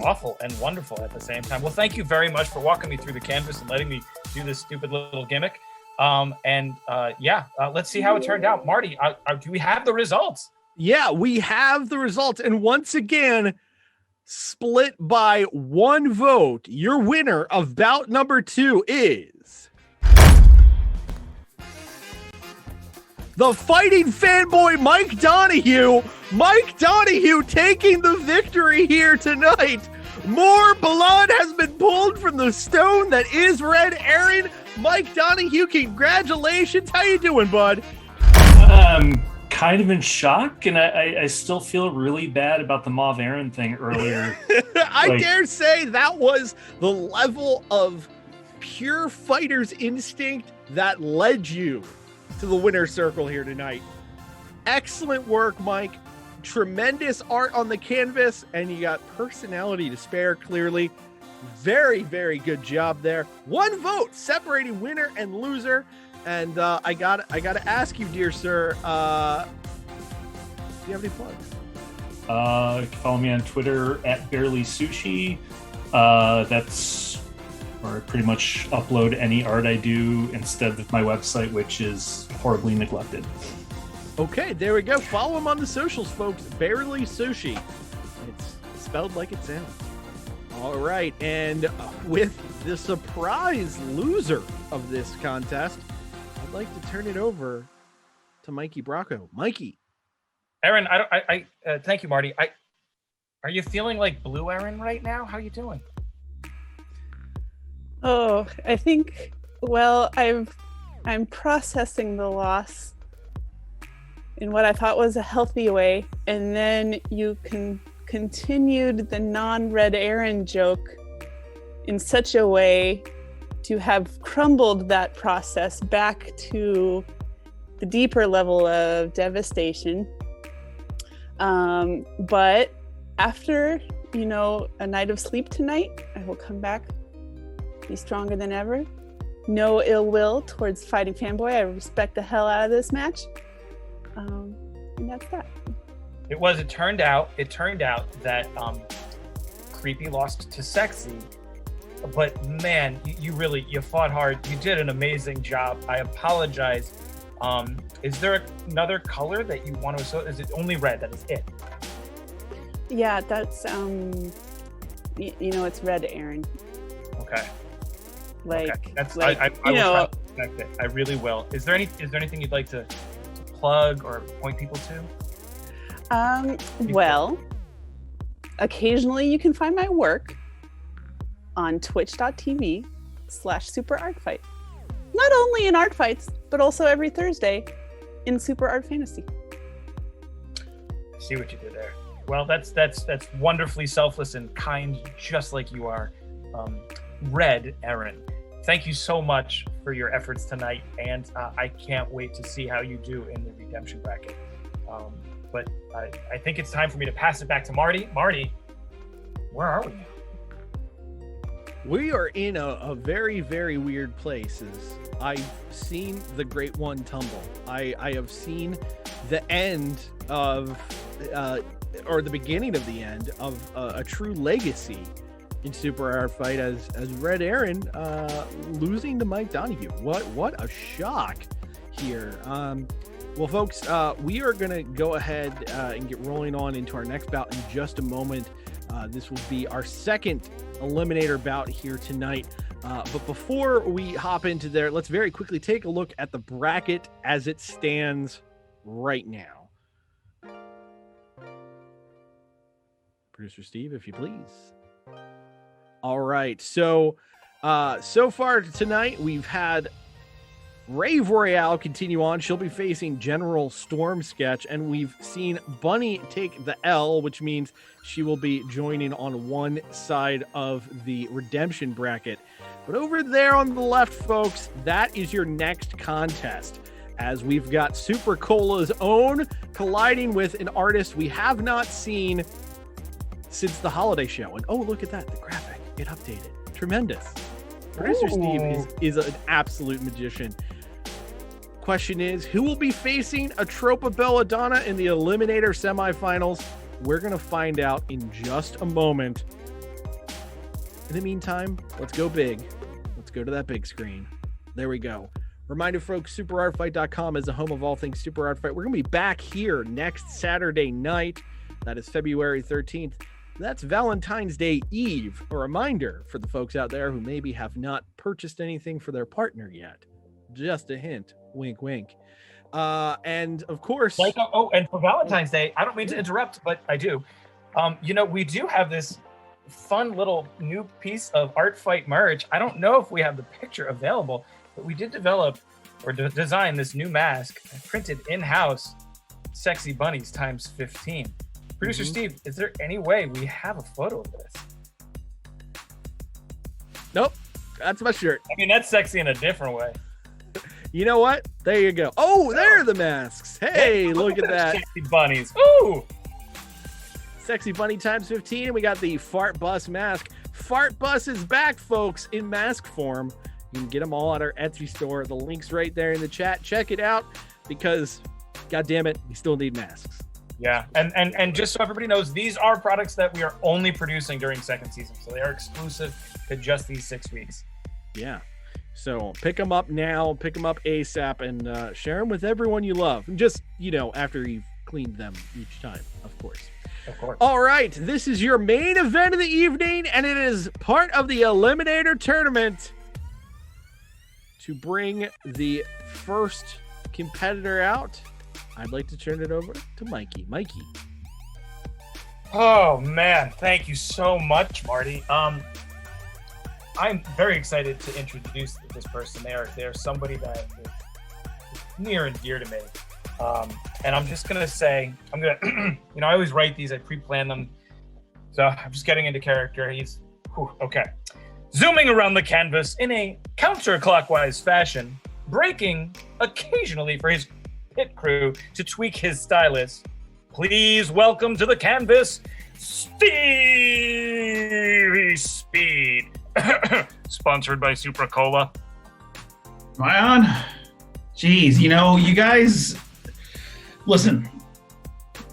awful and wonderful at the same time. Well, thank you very much for walking me through the canvas and letting me do this stupid little gimmick. Let's see how it turned out. Marty, do we have the results?
Yeah, we have the results. And once again, split by 1 vote, your winner of bout number 2 is the fighting fanboy Mike Donahue. Mike Donahue taking the victory here tonight. More blood has been pulled from the stone that is Red Erin. Mike Donahue, congratulations. How you doing, bud?
Kind of in shock, and I still feel really bad about the Mauve Erin thing earlier.
I dare say that was the level of pure fighter's instinct that led you to the winner's circle here tonight. Excellent work, Mike. Tremendous art on the canvas, and you got personality to spare, clearly. Very, very good job there. 1 vote separating winner and loser. And I gotta ask you, dear sir, do you have any plugs?
You can follow me on Twitter at Barely Sushi. That's where I pretty much upload any art I do instead of my website, which is horribly neglected.
Okay, there we go. Follow him on the socials, folks. Barely Sushi. It's spelled like it sounds. All right, and with the surprise loser of this contest, I'd like to turn it over to Mikey Bracco. Mikey.
Erin, thank you, Marty. Are you feeling like Blue Erin right now? How you doing?
Oh, I think, well, I'm processing the loss in what I thought was a healthy way, and then you continued the non-Red Erin joke in such a way to have crumbled that process back to the deeper level of devastation. But after, a night of sleep tonight, I will come back, be stronger than ever. No ill will towards fighting fanboy. I respect the hell out of this match. And that's that.
It turned out that Creepy lost to Sexy. But man, you fought hard. You did an amazing job. I apologize. Is there another color that you want to associate? Is it only red? That is it?
Yeah, that's it's Red Erin.
Okay.
Like,
okay. That's
like,
I will try to respect it. I really will. Is there anything you'd like to plug or point people to?
Well, occasionally you can find my work on twitch.tv/superartfight. Not only in art fights, but also every Thursday in Super Art Fantasy.
I see what you did there. Well, that's wonderfully selfless and kind, just like you are. Red Erin, thank you so much for your efforts tonight, and I can't wait to see how you do in the redemption bracket. But I think it's time for me to pass it back to Marty. Marty, where are we now?
We are in a very, very weird place. I've seen the Great One tumble. I have seen the end of, or the beginning of the end of a true legacy in Super Art Fight as Red Erin losing to Mike Donahue. What a shock here. Well, folks, we are going to go ahead and get rolling on into our next bout in just a moment. This will be our second Eliminator bout here tonight. But before we hop into there, let's very quickly take a look at the bracket as it stands right now. Producer Steve, if you please. All right. So far tonight, we've had Rave Royale continue on. She'll be facing General Storm Sketch, and we've seen Bunny take the L, which means she will be joining on one side of the redemption bracket. But over there on the left, folks, that is your next contest, as we've got Super Cola's own colliding with an artist we have not seen since the holiday show. And oh, look at that, the graphic, it updated. Tremendous. Producer Steve is an absolute magician. Question is, who will be facing Atropa Belladonna in the Eliminator semifinals? We're going to find out in just a moment. In the meantime, let's go big. Let's go to that big screen. There we go. Reminder, folks, superartfight.com is the home of all things Super Art Fight. We're going to be back here next Saturday night. That is February 13th. That's Valentine's Day Eve. A reminder for the folks out there who maybe have not purchased anything for their partner yet. Just a hint. Wink, wink. And of course...
and for Valentine's Day, I don't mean to interrupt, but I do. We do have this fun little new piece of Art Fight merch. I don't know if we have the picture available, but we did develop or design this new mask printed in-house, Sexy Bunnies times 15. Producer Steve, is there any way we have a photo of this?
Nope. That's my shirt.
I mean, that's sexy in a different way.
You know what? There you go. Oh, there are the masks. Hey, look at that.
Sexy Bunnies. Ooh!
Sexy Bunny times 15. And we got the Fart Bus mask. Fart Bus is back, folks, in mask form. You can get them all at our Etsy store. The link's right there in the chat. Check it out because, God damn it, we still need masks.
Yeah, and just so everybody knows, these are products that we are only producing during second season. So they are exclusive to just these 6 weeks.
Yeah. So pick them up now, pick them up ASAP, and share them with everyone you love. Just, after you've cleaned them each time, of course.
Of course.
All right, this is your main event of the evening, and it is part of the Eliminator tournament. To bring the first competitor out, I'd like to turn it over to Mikey. Mikey.
Oh, man. Thank you so much, Marty. I'm very excited to introduce this person. They're somebody that is near and dear to me. And I'm just going to say, I always write these, I pre-plan them. So I'm just getting into character. Okay. Zooming around the canvas in a counterclockwise fashion, breaking occasionally for his pit crew to tweak his stylus. Please welcome to the canvas, Stevie Speed. Sponsored by Super Cola.
Am I on? Jeez, you guys, listen,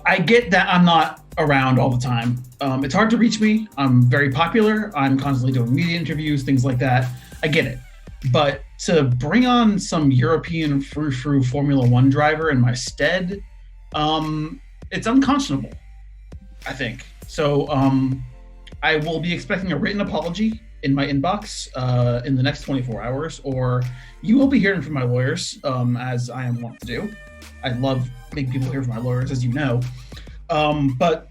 I get that I'm not around all the time. It's hard to reach me. I'm very popular. I'm constantly doing media interviews, things like that. I get it. But to bring on some European frou-frou Formula One driver in my stead, it's unconscionable, I think. So I will be expecting a written apology in my inbox in the next 24 hours, or you will be hearing from my lawyers, as I am wont to do. I love making people hear from my lawyers, as you know. But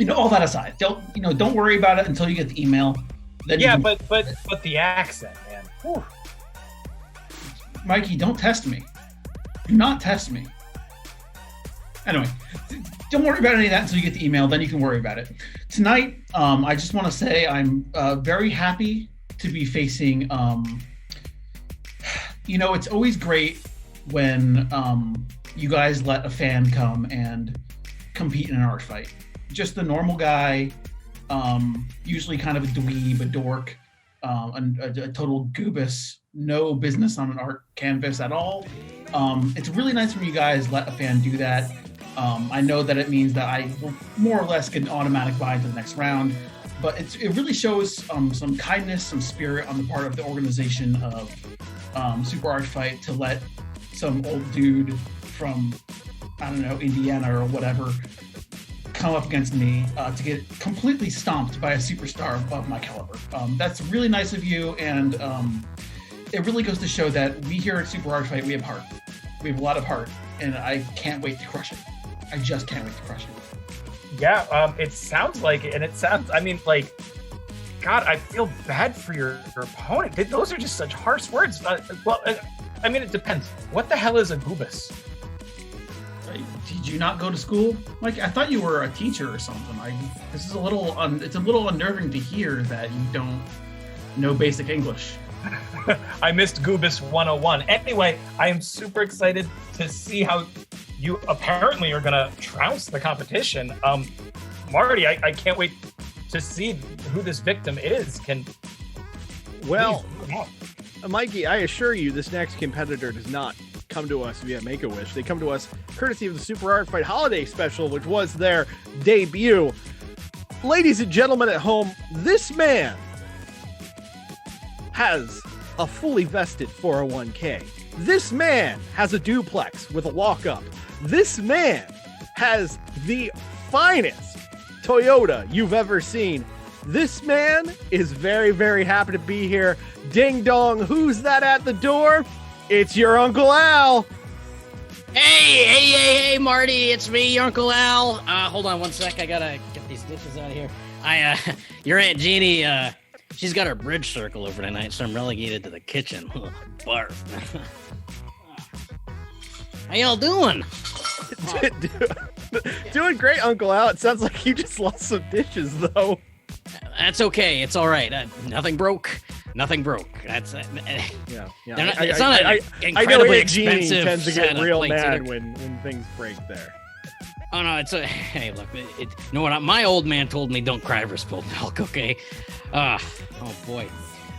all that aside, don't worry about it until you get the email. Then
but the accent, man. Whew.
Mikey, don't test me. Do not test me. Anyway, don't worry about any of that until you get the email. Then you can worry about it. Tonight, I just want to say I'm very happy to be facing. It's always great when you guys let a fan come and compete in an art fight. Just the normal guy, usually kind of a dweeb, a dork, a total goobus, no business on an art canvas at all. It's really nice when you guys let a fan do that. I know that it means that I will more or less get an automatic buy into the next round, but it really shows some kindness, some spirit on the part of the organization of Super Art Fight to let some old dude from, I don't know, Indiana or whatever, come up against me to get completely stomped by a superstar of my caliber. That's really nice of you, and it really goes to show that we here at Super Hard Fight, we have heart. We have a lot of heart, and I can't wait to crush it. I just can't wait to crush it.
Yeah, it sounds like it, and it sounds, I mean, like, God, I feel bad for your opponent. Those are just such harsh words. I mean, it depends. What the hell is a goobus?
Did you not go to school? Like, I thought you were a teacher or something. This is a little, it's a little unnerving to hear that you don't know basic English.
I missed Goobus 101. Anyway, I am super excited to see how you apparently are gonna trounce the competition. Marty, I can't wait to see who this victim is.
Well, Mikey, I assure you, this next competitor does not come to us via Make-A-Wish. They come to us courtesy of the Super Hard Fight Holiday Special, which was their debut. Ladies and gentlemen at home, this man has a fully vested 401k. This man has a duplex with a walk-up. This man has the finest Toyota you've ever seen. This man is very, very happy to be here. Ding dong, who's that at the door? It's your Uncle Al.
Hey, Marty, it's me, your Uncle Al. Hold on one sec, I gotta get these dishes out of here. Your Aunt Jeannie, she's got her bridge circle over tonight, so I'm relegated to the kitchen. Barf. How y'all doing?
Doing great, Uncle Al. It sounds like you just lost some dishes, though.
That's okay. It's all right. Nothing broke. That's
yeah.
It's not an
I
incredibly
know
expensive
tends to get
set of
real
plates
mad
either.
when things break there.
Oh no, hey, look, you know what? My old man told me don't cry over spilled milk. Okay. Oh boy,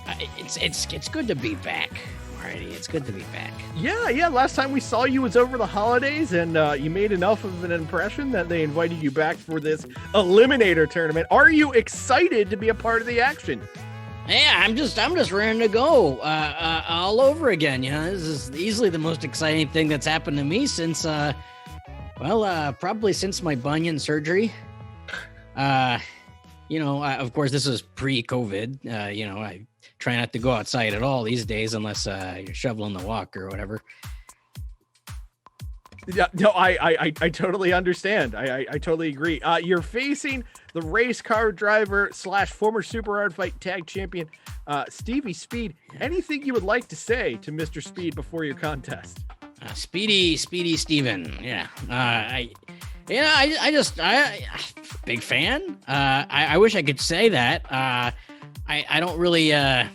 it's good to be back, Marty. It's good to be back.
Yeah. Last time we saw you was over the holidays, and you made enough of an impression that they invited you back for this Eliminator tournament. Are you excited to be a part of the action?
Yeah, I'm just raring to go all over again. You know, this is easily the most exciting thing that's happened to me since, probably since my bunion surgery. Of course, this was pre-COVID. I try not to go outside at all these days unless you're shoveling the walk or whatever.
Yeah, no, I totally understand. I totally agree. You're facing the race car driver / former Super Hard Fight tag champion, Stevie Speed. Anything you would like to say to Mr. Speed before your contest?
Speedy Steven. Yeah. Big fan. I wish I could say that. I don't really, I'm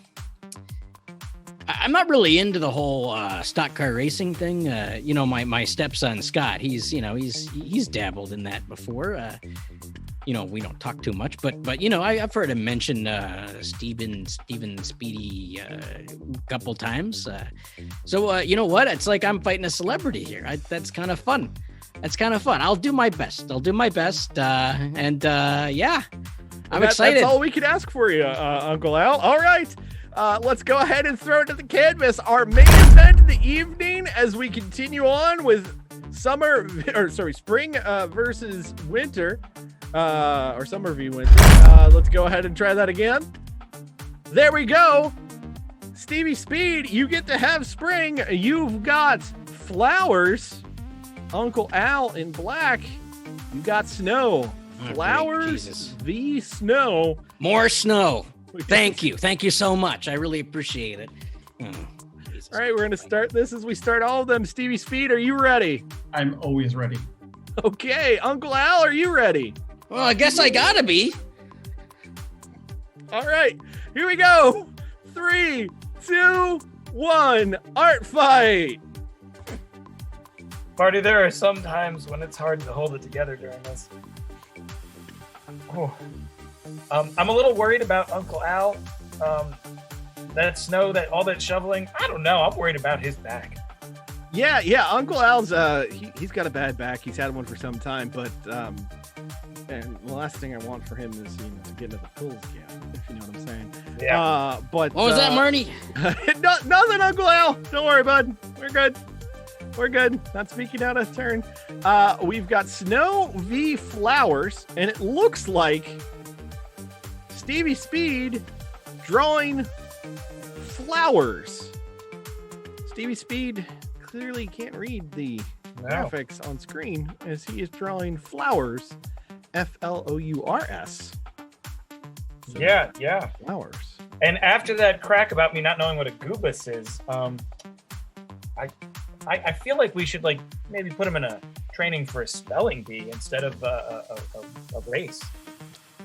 not really into the whole stock car racing thing. My stepson Scott, he's dabbled in that before. We don't talk too much, but I've heard him mention Steven Speedy a couple times. So you know what? It's like I'm fighting a celebrity here. That's kind of fun. I'll do my best. I'm excited.
That's all we can ask for you, Uncle Al. All right. Let's go ahead and throw it to the canvas. Our main event of the evening as we continue on with spring versus winter, or summer v winter. Let's go ahead and try that again. There we go. Stevie Speed, you get to have spring. You've got flowers. Uncle Al in black, you got snow. Flowers v snow.
More snow. Thank you so much. I really appreciate it.
All right, we're going to start this as we start all of them. Stevie Speed, are you ready?
I'm always ready.
Okay, Uncle Al, are you ready?
Well, I guess I gotta be.
All right, here we go. 3, 2, 1, art fight.
Marty, there are some times when it's hard to hold it together during this. Oh. I'm a little worried about Uncle Al. That snow, all that shoveling. I don't know. I'm worried about his back.
Yeah. Uncle Al's he's got a bad back. He's had one for some time, but and the last thing I want for him is to get into the pools again, if you know what I'm saying.
Yeah. But what was that, Marty?
Nothing, Uncle Al. Don't worry, bud. We're good. We're good. Not speaking out of turn. We've got Snow v. Flowers, and it looks like Stevie Speed drawing flowers. Stevie Speed clearly can't read the graphics on screen as he is drawing flowers. Flours. So,
yeah.
Flowers.
And after that crack about me not knowing what a goobus is, I feel like we should maybe put him in a training for a spelling bee instead of a race.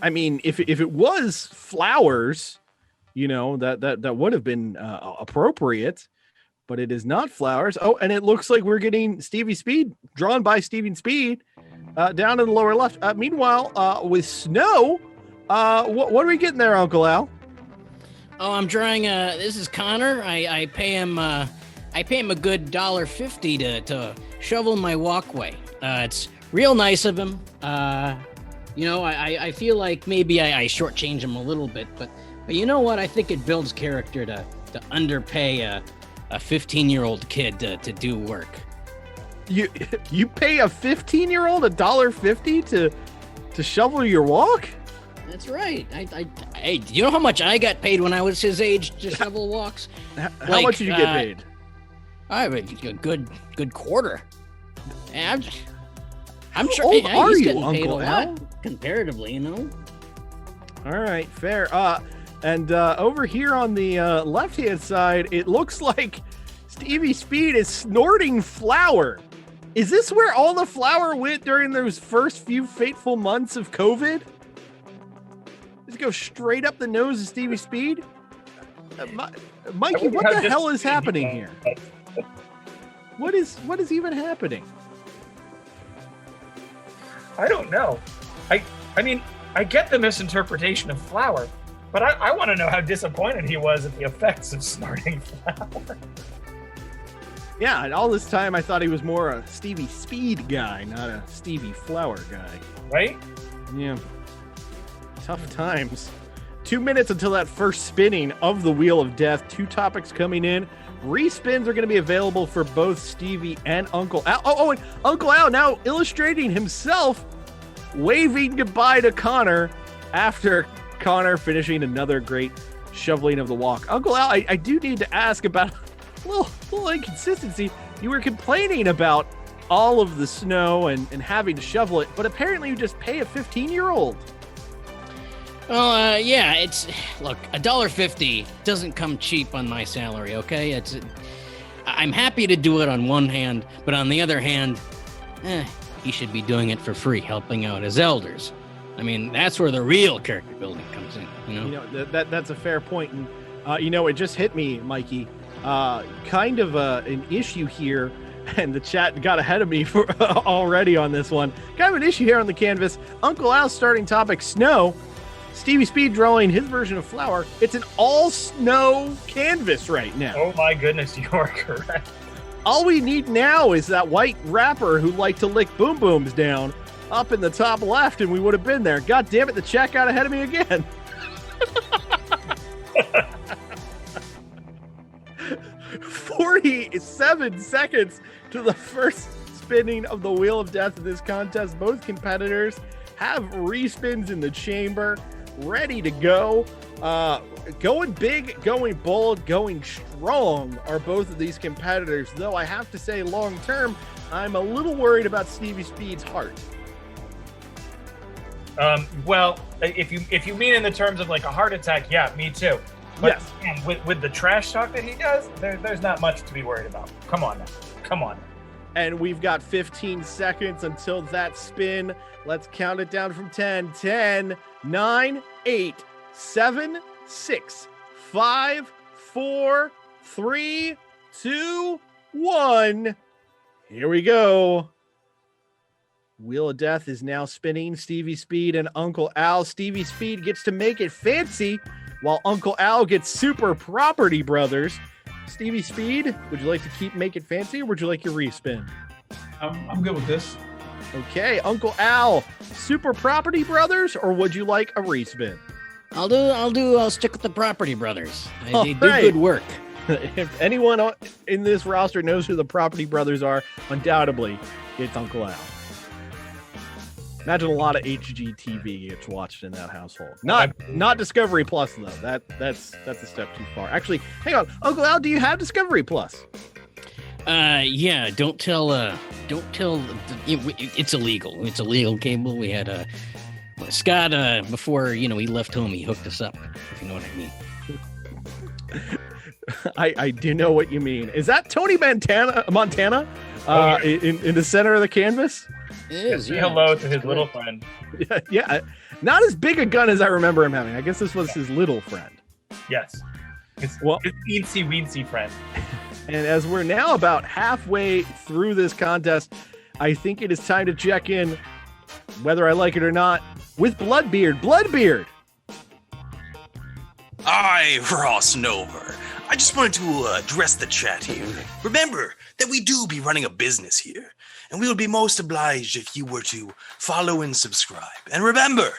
I mean, if it was flowers, that would have been appropriate, but it is not flowers. Oh, and it looks like we're getting Stevie Speed drawn by Stevie Speed down in the lower left. Meanwhile, with Snow, what are we getting there, Uncle Al?
Oh, I'm drawing. This is Connor. I pay him. I pay him a good $1.50 to shovel my walkway. It's real nice of him. I feel like maybe I shortchange him a little bit, but you know what? I think it builds character to underpay a 15-year-old kid to do work.
You pay a 15-year-old $1.50 to shovel your walk?
That's right. Hey, do you know how much I got paid when I was his age to shovel walks?
How much did you get paid?
I have a good quarter. I'm sure.
How old are
he's
you,
getting paid
Uncle
a
Al?
lot, comparatively,
All right, fair. And over here on the left-hand side, it looks like Stevie Speed is snorting flour. Is this where all the flour went during those first few fateful months of COVID? Does it go straight up the nose of Stevie Speed? Mikey, what the hell is happening here? What is even happening?
I don't know. I mean, I get the misinterpretation of flour, but I want to know how disappointed he was at the effects of snorting flour.
Yeah, and all this time I thought he was more a Stevie Speed guy, not a Stevie Flower guy.
Right?
Yeah. Tough times. 2 minutes until that first spinning of the Wheel of Death. 2 topics coming in. Respins are going to be available for both Stevie and Uncle Al. Oh, and Uncle Al now illustrating himself waving goodbye to Connor after Connor finishing another great shoveling of the walk. Uncle Al, I do need to ask about a little inconsistency. You were complaining about all of the snow and having to shovel it, but apparently you just pay a 15-year-old.
Well, yeah, look, $1.50 doesn't come cheap on my salary, okay? I'm happy to do it on one hand, but on the other hand, he should be doing it for free, helping out his elders. I mean, that's where the real character building comes in,
That's a fair point. And, it just hit me, Mikey, kind of an issue here, and the chat got ahead of me already on this one. Kind of an issue here on the canvas. Uncle Al's starting topic, snow. Stevie Speed drawing his version of flower. It's an all snow canvas right now.
Oh my goodness, you are correct.
All we need now is that white rapper who liked to lick boom booms down up in the top left, and we would have been there. God damn it, the chat got ahead of me again. 47 seconds to the first spinning of the Wheel of Death of this contest. Both competitors have respins in the chamber, ready to go. Going big, going bold, going strong are both of these competitors, though I have to say long term, I'm a little worried about Stevie Speed's heart.
Well, if you mean in the terms of like a heart attack, yeah, me too. But
yes.
Man, with the trash talk that he does, there's not much to be worried about. Come on now.
And we've got 15 seconds until that spin. Let's count it down from 10. 10, 9, 8, 7, 6, 5, 4, 3, 2, 1. Here we go. Wheel of Death is now spinning. Stevie Speed and Uncle Al. Stevie Speed gets to make it fancy, while Uncle Al gets Super Property Brothers. Stevie Speed, would you like to keep Make It Fancy, or would you like your respin?
I'm good with this.
Okay, Uncle Al, Super Property Brothers, or would you like a respin?
I'll stick with the Property Brothers. They do
right.
good work.
If anyone in this roster knows who the Property Brothers are, undoubtedly it's Uncle Al. Imagine a lot of HGTV gets watched in that household. Not Discovery Plus though. That's a step too far. Actually, hang on, Uncle Al, do you have Discovery Plus?
Yeah. Don't tell. It's illegal. It's illegal cable. We had Scott before he left home. He hooked us up. If you know what I mean.
I do know what you mean. Is that Tony Montana? In the center of the canvas?
It is.
Say hello to his little friend.
Yeah, not as big a gun as I remember him having. I guess this was his little friend.
Yes. His teensy weensy friend.
And as we're now about halfway through this contest, I think it is time to check in, whether I like it or not, with Bloodbeard. Bloodbeard!
Aye, Ross Nover. I just wanted to address the chat here. Remember that we do be running a business here, and we would be most obliged if you were to follow and subscribe. And remember,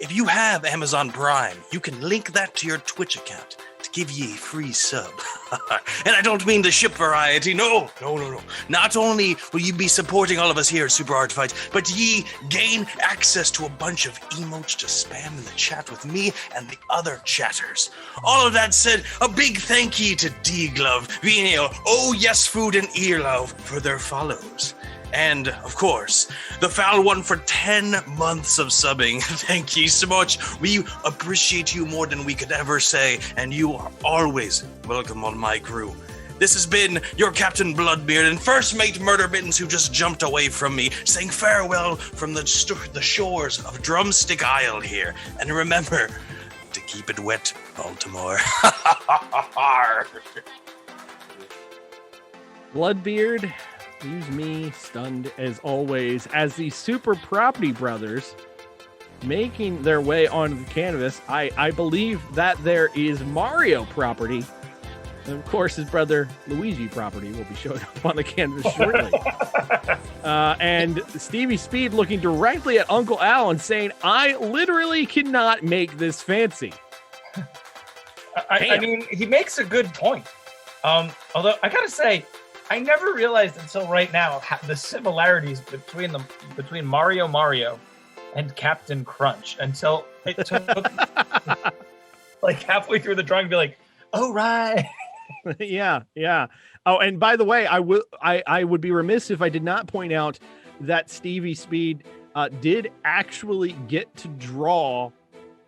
if you have Amazon Prime, you can link that to your Twitch account to give ye a free sub. And I don't mean the ship variety, no. Not only will you be supporting all of us here at Super Hard Fight, but ye gain access to a bunch of emotes to spam in the chat with me and the other chatters. All of that said, a big thank ye to D-Glove, Venio, Oh Yes Food, and Earlove for their follows. And, of course, the foul one for 10 months of subbing. Thank you so much. We appreciate you more than we could ever say, and you are always welcome on my crew. This has been your Captain Bloodbeard and First Mate Murder Mittens, who just jumped away from me, saying farewell from the shores of Drumstick Isle here. And remember to keep it wet, Baltimore.
Bloodbeard leaves me stunned as always as the Super Property Brothers making their way onto the canvas. I believe that there is Mario Property, and of course his brother Luigi Property will be showing up on the canvas shortly. And Stevie Speed looking directly at Uncle Al and saying, I literally cannot make this fancy.
I mean, he makes a good point. Although I gotta say, I never realized until right now the similarities between Mario and Captain Crunch until it took like halfway through the drawing to be like, oh right.
Yeah. Oh, and by the way, I would be remiss if I did not point out that Stevie Speed did actually get to draw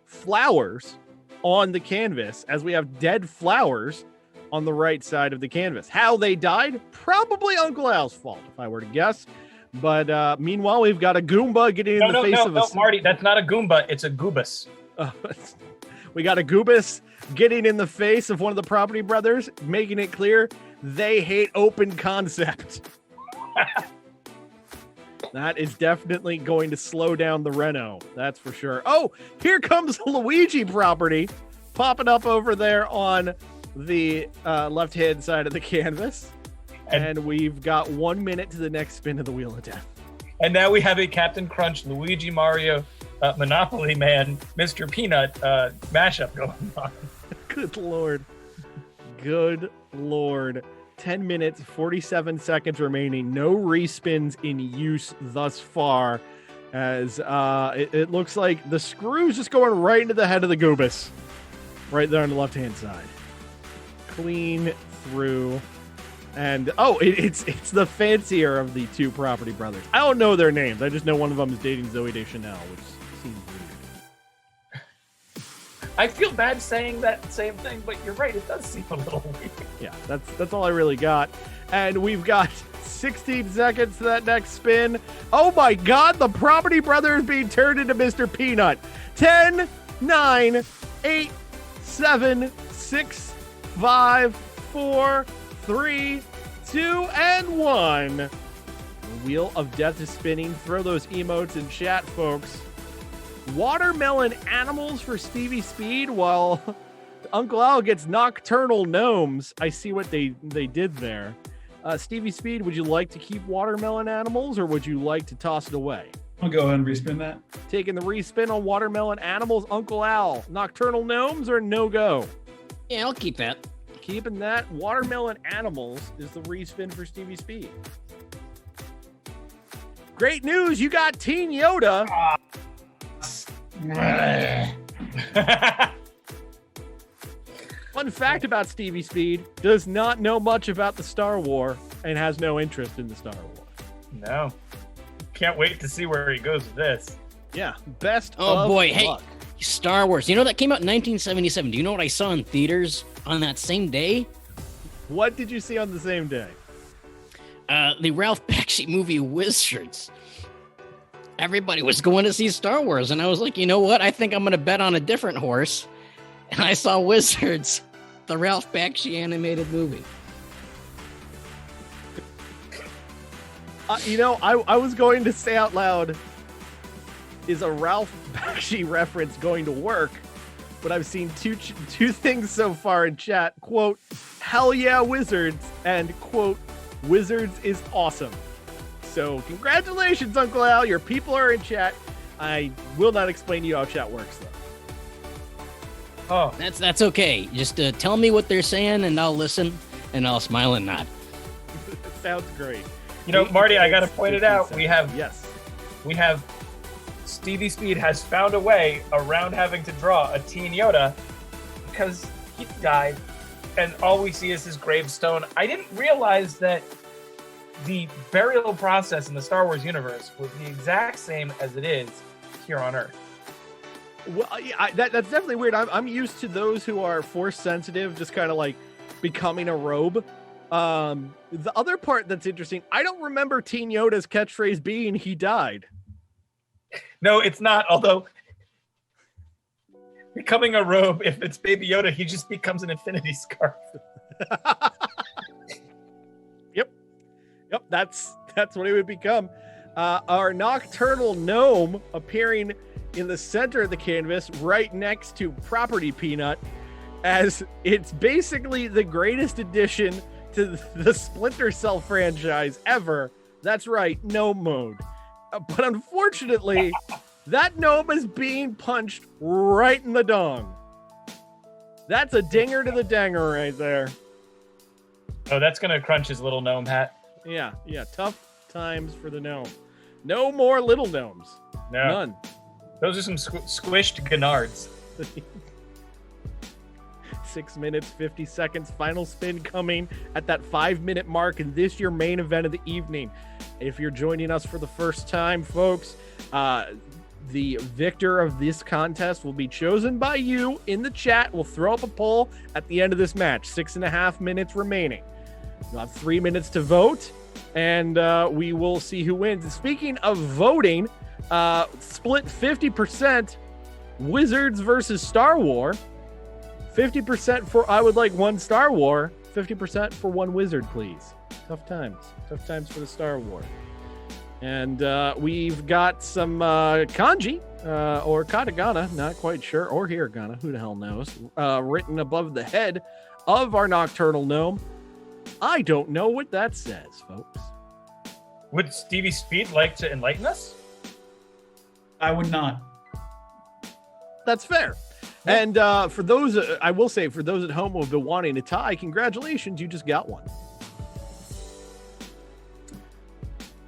flowers on the canvas, as we have dead flowers on the right side of the canvas. How they died? Probably Uncle Al's fault, if I were to guess. But meanwhile, we've got a Goomba getting in the face of us.
No, Marty, that's not a Goomba. It's a Goobus.
We got a Goobus getting in the face of one of the Property Brothers, making it clear they hate open concept. That is definitely going to slow down the Reno. That's for sure. Oh, here comes Luigi Property popping up over there on the left-hand side of the canvas. And we've got 1 minute to the next spin of the Wheel of Death.
And now we have a Captain Crunch, Luigi Mario, Monopoly Man, Mr. Peanut mashup going on.
Good Lord. 10 minutes, 47 seconds remaining. No respins in use thus far, as it looks like the screw's just going right into the head of the Goobus. Right there on the left-hand side. Clean through. And, it's the fancier of the two Property Brothers. I don't know their names. I just know one of them is dating Zooey Deschanel, which seems weird.
I feel bad saying that same thing, but you're right. It does seem a little weird.
Yeah, that's all I really got. And we've got 16 seconds to that next spin. Oh my God, the Property Brothers being turned into Mr. Peanut. 10, 9, 8, 7, 6, 5, 4, 3, 2, and 1. The Wheel of Death is spinning. Throw those emotes in chat, folks. Watermelon animals for Stevie Speed, while Uncle Al gets nocturnal gnomes. I see what they did there. Stevie Speed, would you like to keep watermelon animals, or would you like to toss it away?
I'll go ahead and respin that.
Taking the respin on watermelon animals, Uncle Al. Nocturnal gnomes or no go?
Yeah, I'll keep that.
keeping that. Watermelon Animals is the respin for Stevie Speed. Great news, you got Teen Yoda. Fun fact about Stevie Speed, does not know much about the Star War and has no interest in the Star War.
No. Can't wait to see where he goes with this.
Yeah, best
Oh
of
boy,
luck.
hey, Star Wars. You know that came out in 1977. Do you know what I saw in theaters on that same day?
What did you see on the same day?
The Ralph Bakshi movie Wizards. Everybody was going to see Star Wars, and I was like, you know what? I think I'm going to bet on a different horse. And I saw Wizards, the Ralph Bakshi animated movie.
I was going to say out loud, is a Ralph Bakshi reference going to work? But I've seen two things so far in chat. Quote, hell yeah, Wizards. And quote, Wizards is awesome. So congratulations, Uncle Al. Your people are in chat. I will not explain to you how chat works, though.
Oh,
That's okay. Just tell me what they're saying, and I'll listen, and I'll smile and nod.
Sounds great.
you know, Marty, I got to point it out. We have Stevie Speed has found a way around having to draw a Teen Yoda because he died, and all we see is his gravestone. I didn't realize that the burial process in the Star Wars universe was the exact same as it is here on Earth.
Well, yeah, that's definitely weird. I'm used to those who are force sensitive, just kind of like becoming a robe. The other part that's interesting, I don't remember Teen Yoda's catchphrase being "he died."
No, it's not. Although becoming a robe, if it's Baby Yoda, he just becomes an infinity scarf.
Yep, that's what it would become. Our nocturnal gnome appearing in the center of the canvas, right next to Property Peanut, as it's basically the greatest addition to the Splinter Cell franchise ever. That's right, gnome mode. But unfortunately, that gnome is being punched right in the dong. That's a dinger to the danger right there.
Oh, that's gonna crunch his little gnome hat.
Yeah, tough times for the gnome. No more little gnomes.
No.
None.
Those are some squished Gennards.
6 minutes, 50 seconds. Final spin coming at that 5-minute mark. And this your main event of the evening. If you're joining us for the first time, folks, the victor of this contest will be chosen by you in the chat. We'll throw up a poll at the end of this match. 6.5 minutes remaining. You'll have 3 minutes to vote, and we will see who wins. And speaking of voting, split 50% Wizards versus Star War. 50% for I would like one Star War. 50% for one Wizard, please. Tough times for the Star War. And we've got some kanji or katakana, not quite sure, or hiragana, who the hell knows, written above the head of our nocturnal gnome. I don't know what that says, folks.
Would Stevie Speed like to enlighten us?
I would not.
That's fair. And for those, I will say, for those at home who have been wanting a tie, congratulations, you just got one.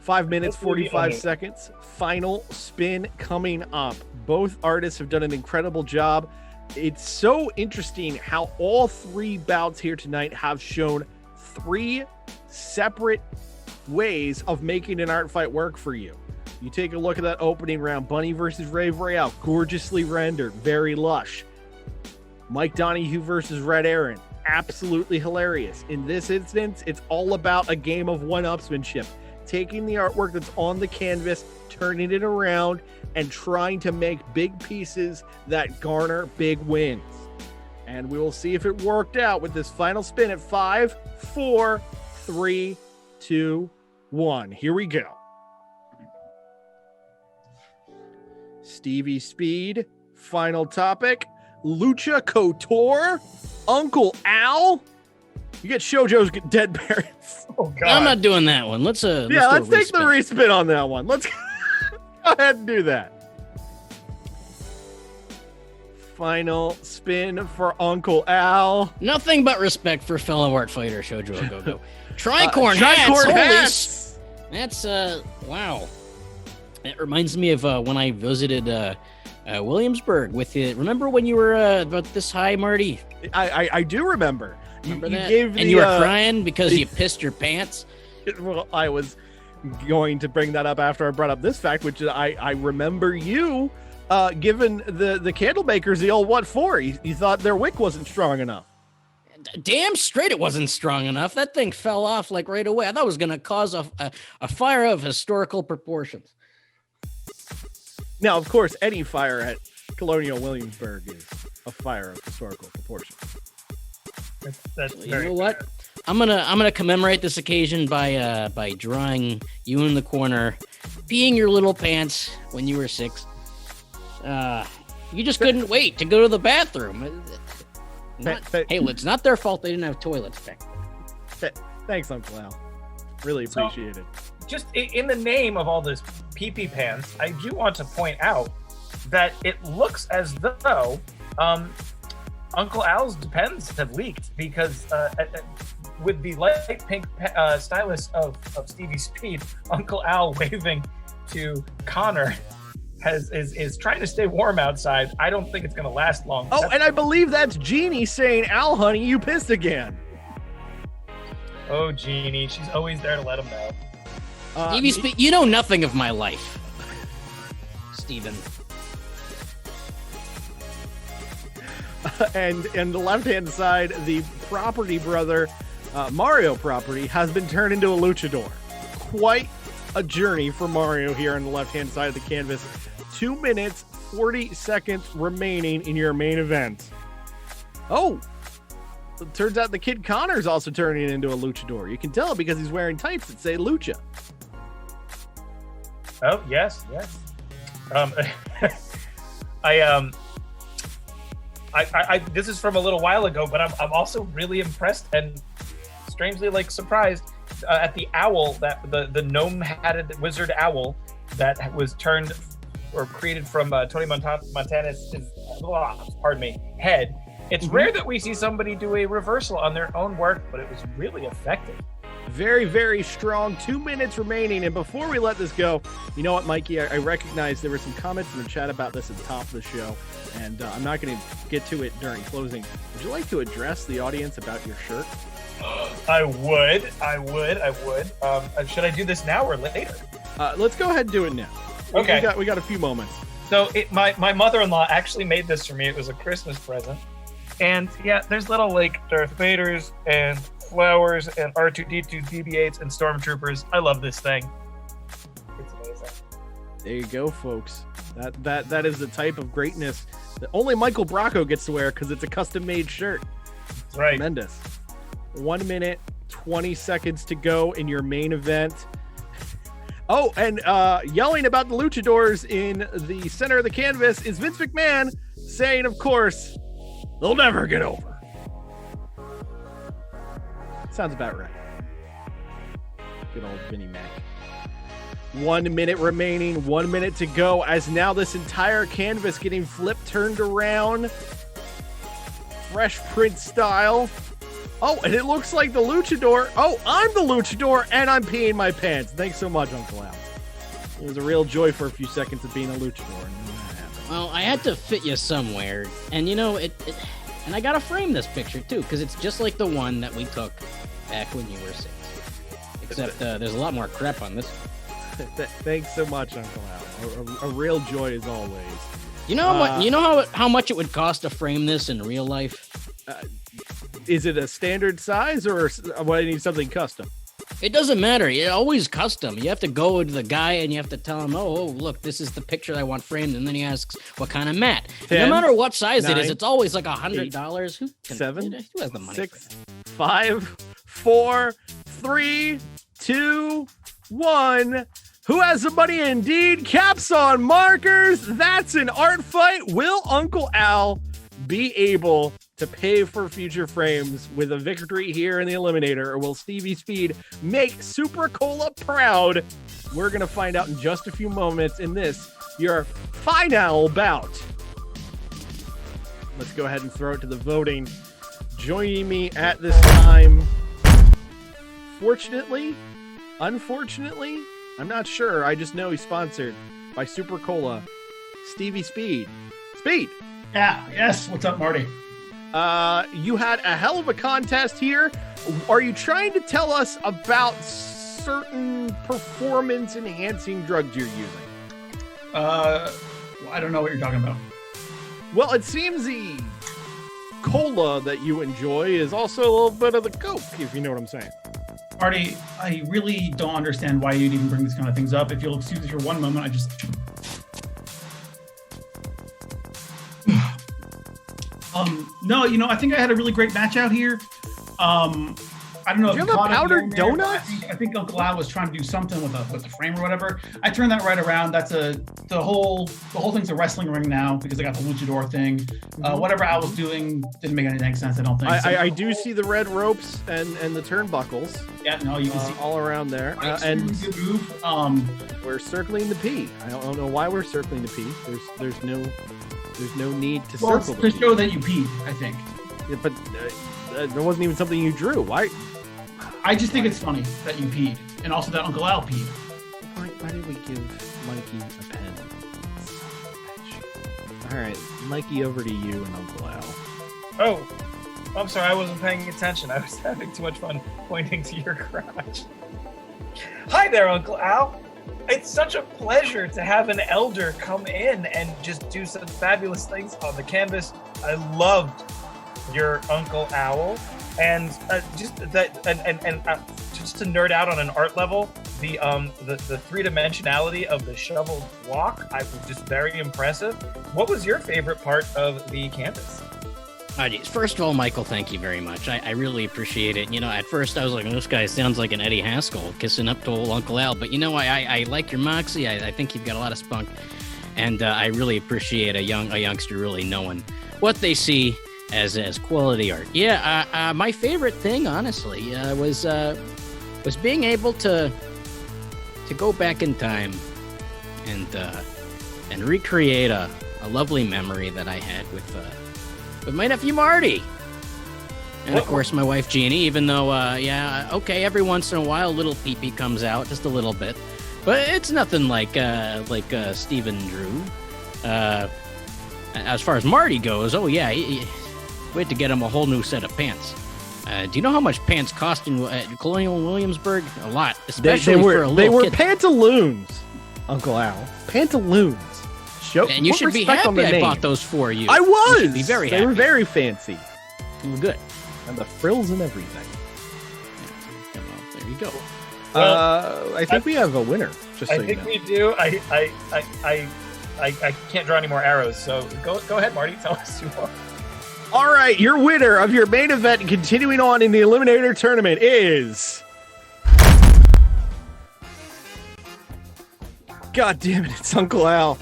5 minutes, 45 seconds. Final spin coming up. Both artists have done an incredible job. It's so interesting how all three bouts here tonight have shown three separate ways of making an art fight work for you. You take a look at that opening round, Bunny versus Rave Royale, gorgeously rendered, very lush. Mike Donahue versus Red Erin, absolutely hilarious. In this instance, it's all about a game of one-upsmanship, taking the artwork that's on the canvas, turning it around, and trying to make big pieces that garner big wins. And we will see if it worked out with this final spin at 5, 4, 3, 2, 1. Here we go. Stevie Speed, final topic. Lucha Couture, Uncle Al. You get Shoujo's dead parents.
Oh God!
I'm not doing that one. Let's
let's take the respin on that one. Let's go ahead and do that. final spin for Uncle Al.
Nothing but respect for fellow art fighter Shoujo Go-Go. Tricorn
Tricorn
hats.
hats.
That's wow. It reminds me of when I visited Williamsburg with you. Remember when you were about this high, Marty?
I do remember.
Remember
you
that?
gave
and you were crying because you pissed your pants.
Well, I was going to bring that up after I brought up this fact, which is I remember you giving the candle makers the old what for. You thought their wick wasn't strong enough.
Damn straight it wasn't strong enough. That thing fell off like right away. I thought it was going to cause a fire of historical proportions.
Now, of course, any fire at Colonial Williamsburg is a fire of historical proportions.
That's
You
very
know what?
fair.
I'm gonna commemorate this occasion by drawing you in the corner, peeing your little pants when you were 6. You just couldn't wait to go to the bathroom. Hey, it's not their fault they didn't have toilets back then.
Thanks, Uncle Al. Really appreciate it.
Just in the name of all this pee-pee pants, I do want to point out that it looks as though Uncle Al's Depends have leaked because with the light pink stylus of Stevie Speed, Uncle Al waving to Connor is trying to stay warm outside. I don't think it's going to last long.
Oh, and I believe that's Jeannie saying, Al, honey, you pissed again.
Oh, Jeannie. She's always there to let him know.
Stevie Speed, you know nothing of my life. Steven.
And the left-hand side, the property brother, Mario property, has been turned into a luchador. Quite a journey for Mario here on the left-hand side of the canvas. 2 minutes, 40 seconds remaining in your main event. Oh, it turns out the kid Connor's also turning into a luchador. You can tell because he's wearing tights that say lucha.
Oh, yes. I this is from a little while ago, but I'm also really impressed and strangely surprised at the owl, that the gnome-hatted wizard owl that was turned or created from Tony Montana's head. It's rare that we see somebody do a reversal on their own work, but it was really effective.
Very, very strong. 2 minutes remaining. And before we let this go, you know what, Mikey? I recognize there were some comments in the chat about this at the top of the show, and I'm not going to get to it during closing. Would you like to address the audience about your shirt?
I would. Should I do this now or later?
Let's go ahead and do it now.
Okay.
We got a few moments.
So my mother-in-law actually made this for me. It was a Christmas present. And yeah, there's little Darth Vaders and flowers and R2-D2 BB-8s and stormtroopers. I love this thing. It's amazing.
There you go, folks. That is the type of greatness that only Michael Bracco gets to wear because it's a custom-made shirt.
That's right.
Tremendous. 1 minute, 20 seconds to go in your main event. Oh, and yelling about the luchadors in the center of the canvas is Vince McMahon saying, of course, they'll never get over. Sounds about right. Good old Vinnie Mac. 1 minute remaining, 1 minute to go, as now this entire canvas getting flipped, turned around. Fresh print style. Oh, and it looks like the luchador. Oh, I'm the luchador, and I'm peeing my pants. Thanks so much, Uncle Al. It was a real joy for a few seconds of being a luchador.
Well, I had to fit you somewhere, and and I gotta frame this picture too, because it's just like the one that we took back when you were 6. Except there's a lot more crap on this one.
Thanks so much, Uncle Al. A real joy as always.
You know how much it would cost to frame this in real life?
Is it a standard size or do I need something custom?
It doesn't matter. It's always custom. You have to go to the guy and you have to tell him, oh, look, this is the picture I want framed. And then he asks, what kind of mat?
10,
no matter what size
9,
it is, it's always like $100.
7,
who has the money
6, 5, 4, 3, 2, 1. Who has the money indeed? Caps on markers. That's an art fight. Will Uncle Al be able to pay for future frames with a victory here in the Eliminator, or will Stevie Speed make Super Cola proud? We're going to find out in just a few moments in this, your final bout let's go ahead and throw it to the voting. Joining me at this time, fortunately, unfortunately, I'm not sure. I just know he's sponsored by Super Cola, Stevie Speed. Speed!
Yeah, yes. What's up, Marty?
You had a hell of a contest here. Are you trying to tell us about certain performance-enhancing drugs you're using?
I don't know what you're talking about.
Well, it seems the cola that you enjoy is also a little bit of the Coke, if you know what I'm saying.
Marty, I really don't understand why you'd even bring these kind of things up. If you'll excuse me for one moment, I just... No, I think I had a really great match out here. I don't know.
Do
if
you have a
caught it
powdered
there, but
donut?
I think Uncle Al was trying to do something with the frame or whatever. I turned that right around. That's the whole thing's a wrestling ring now because I got the luchador thing. Whatever Al was doing didn't make any dang sense. I don't think.
I do see the red ropes and the turnbuckles.
Yeah, no, you can see
all around there. And
good move.
We're circling the P. I don't know why we're circling the P. There's no need to circle
to
the P.
show that you peed, I think.
Yeah, but there wasn't even something you drew. Why?
I just think it's funny that you peed, and also that Uncle Al peed.
Why did we give Mikey a pen? All right, Mikey, over to you and Uncle Al.
Oh, I'm sorry, I wasn't paying attention. I was having too much fun pointing to your crotch. Hi there, Uncle Al. It's such a pleasure to have an elder come in and just do some fabulous things on the canvas. I loved your Uncle Owl, and just to nerd out on an art level, the three-dimensionality of the shoveled walk, I was just very impressive. What was your favorite part of the canvas?
First of all, Michael, thank you very much. I really appreciate it. At first I was like, this guy sounds like an Eddie Haskell kissing up to old Uncle Al. But I like your moxie. I think you've got a lot of spunk, and I really appreciate a youngster really knowing what they see as quality art. Yeah, my favorite thing, honestly, was being able to go back in time and recreate a lovely memory that I had with my nephew Marty, and of course my wife Jeannie. Even though, every once in a while, a little pee-pee comes out, just a little bit, but it's nothing like Steve and Drew. As far as Marty goes, we had to get him a whole new set of pants. Do you know how much pants cost in Colonial Williamsburg? A lot, especially for a little kid.
They were pantaloons, Uncle Al. Pantaloons.
And you should be happy I bought those for you.
I was.
You should be very happy.
They were very fancy.
They were good.
And the frills and everything.
Well, there you go.
I think we have a winner.
I think we do. I can't draw any more arrows, so go ahead, Marty. Tell us who won.
All right, your winner of your main event and continuing on in the Eliminator Tournament is... God damn it, it's Uncle Al.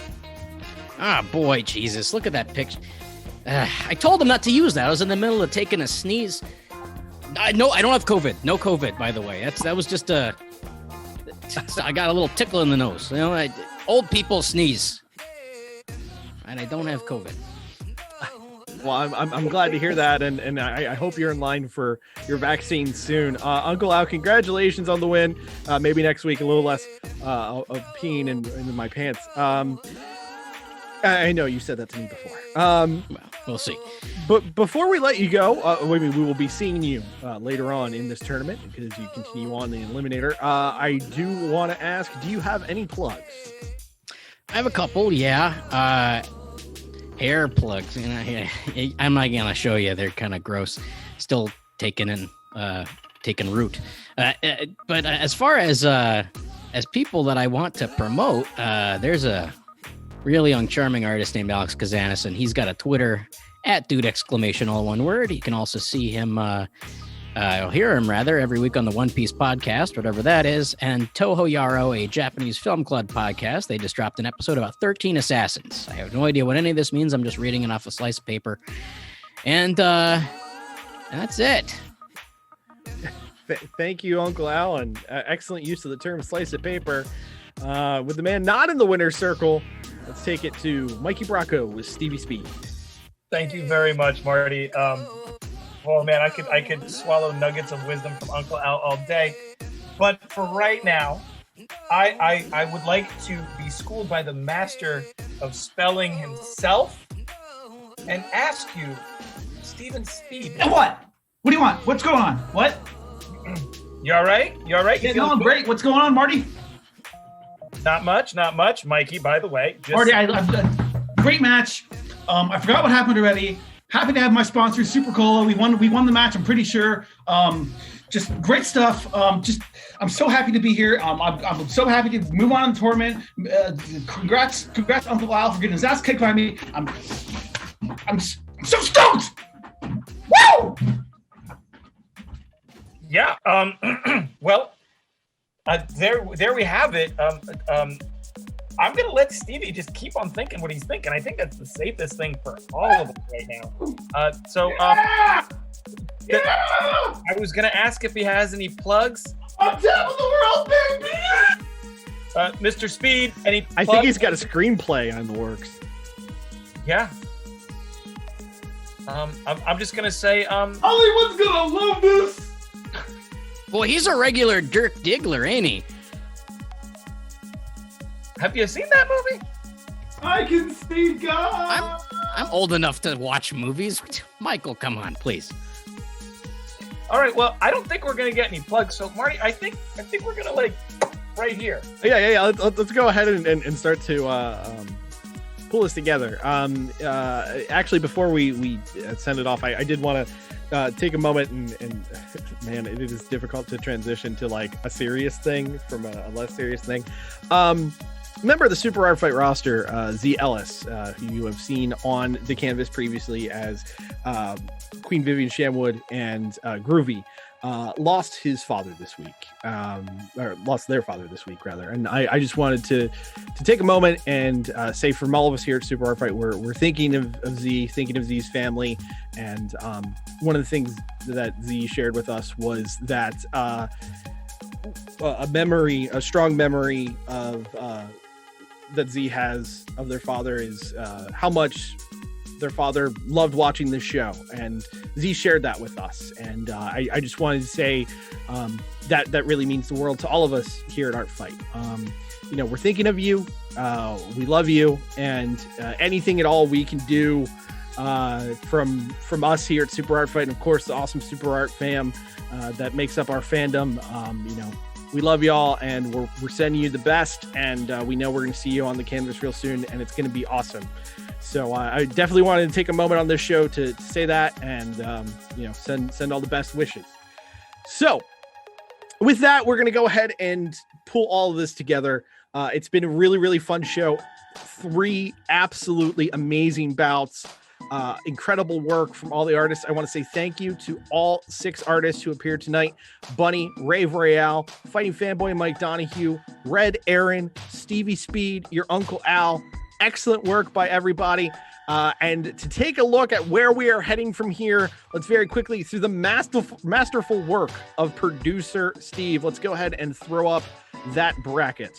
Ah, boy, Jesus, look at that picture. I told him not to use that. I was in the middle of taking a sneeze. No, I don't have COVID. No COVID, by the way. That was just I got a little tickle in the nose. Old people sneeze. And I don't have COVID.
Well, I'm glad to hear that, and I hope you're in line for your vaccine soon. Uncle Al, congratulations on the win. Maybe next week a little less of peeing in my pants. I know you said that to me before.
Well, we'll see.
But before we let you go, we will be seeing you later on in this tournament because you continue on the Eliminator. I do want to ask, do you have any plugs?
I have a couple, yeah. Hair plugs. I'm not gonna show you. They're kind of gross. Still taking root. But as far as people that I want to promote, there's a really young, charming artist named Alex Kazanis, and he's got a Twitter @dude! All one word. You can also see him, hear him rather, every week on the One Piece podcast, whatever that is, and Toho Yaro, a Japanese film club podcast. They just dropped an episode about 13 assassins. I have no idea what any of this means. I'm just reading it off a slice of paper, and that's it.
Thank you, Uncle Al, and excellent use of the term slice of paper. With the man not in the winner's circle, let's take it to Mikey Bracco with Stevie Speed.
Thank you very much, Marty. Oh man, I could swallow nuggets of wisdom from Uncle Al all day, but for right now, I would like to be schooled by the master of spelling himself and ask you, Stevie Speed.
What? What do you want? What's going on? What?
You all right? You all right?
Yeah, no, I'm great. What's going on, Marty?
Not much. Mikey, by the way.
Marty, great match. I forgot what happened already. Happy to have my sponsor, Super Cola. We won the match, I'm pretty sure. Just great stuff. I'm so happy to be here. I'm so happy to move on in the tournament. Congrats, Uncle Al, for getting his ass kicked by me. I'm so stoked. Woo!
Yeah. Well, there we have it. I'm gonna let Stevie just keep on thinking what he's thinking. I think that's the safest thing for all of us right now. I was gonna ask if he has any plugs.
On top of the world, baby!
Mr. Speed, any plugs?
I think he's got a screenplay on the works.
Yeah. I'm just gonna say,
Hollywood's gonna love this!
Well, he's a regular Dirk Diggler, ain't he?
Have you seen that movie?
I can see God!
I'm old enough to watch movies. Michael, come on, please.
All right, well, I don't think we're gonna get any plugs. So, Marty, I think we're gonna right here.
Yeah. Let's go ahead and start to pull this together. Actually, before we send it off, I did want to take a moment and man, it is difficult to transition to like a serious thing from a less serious thing. Member of the Super Art Fight roster, Z Ellis, who you have seen on the canvas previously as Queen Vivian Shamwood and Groovy, lost his father this week, or lost their father this week, rather. And I just wanted to take a moment and say from all of us here at Super Art Fight, we're thinking of Z, thinking of Z's family. And one of the things that Z shared with us was that a strong memory of that Z has of their father is how much their father loved watching this show, and Z shared that with us. And I just wanted to say that really means the world to all of us here at Art Fight. We're thinking of you, we love you, and anything at all we can do from us here at Super Art Fight, and of course the awesome Super Art fam that makes up our fandom. We love y'all, and we're sending you the best, and we know we're going to see you on the canvas real soon, and it's going to be awesome. So I definitely wanted to take a moment on this show to say that, and send all the best wishes. So with that, we're going to go ahead and pull all of this together. It's been a really, really fun show. 3 absolutely amazing bouts. Incredible work from all the artists. I want to say thank you to all 6 artists who appeared tonight: Bunny, Rave Royale, Fighting Fanboy Mike Donahue, Red Erin, Stevie Speed, your Uncle Al. Excellent work by everybody. And to take a look at where we are heading from here, let's very quickly through the masterful work of producer Steve. Let's go ahead and throw up that bracket.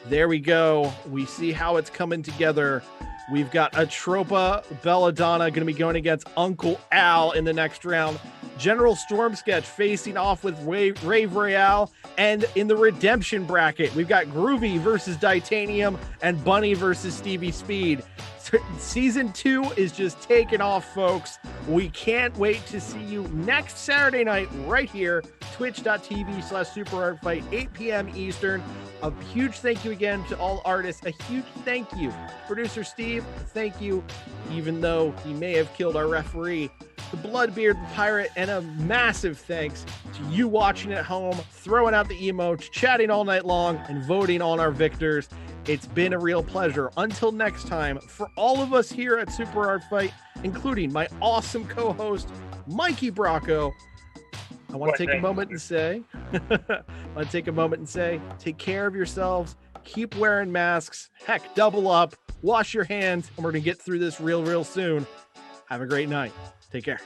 There we go. We see how it's coming together. We've got Atropa Belladonna going to be going against Uncle Al in the next round. General Storm Sketch facing off with Rave Royale. And in the redemption bracket, we've got Groovy versus Titanium and Bunny versus Stevie Speed. Season 2 is just taking off, folks. We can't wait to see you next Saturday night right here, twitch.tv/superartfight, 8 p.m. Eastern. A huge thank you again to all artists. A huge thank you to producer Steve. Thank you, even though he may have killed our referee, the Bloodbeard the Pirate, and a massive thanks to you watching at home, throwing out the emotes, chatting all night long, and voting on our victors. It's been a real pleasure. Until next time, for all of us here at Super Art Fight, including my awesome co-host, Mikey Bracco, I want to take a moment and say, take care of yourselves, keep wearing masks, heck, double up, wash your hands, and we're going to get through this real soon. Have a great night. Take care.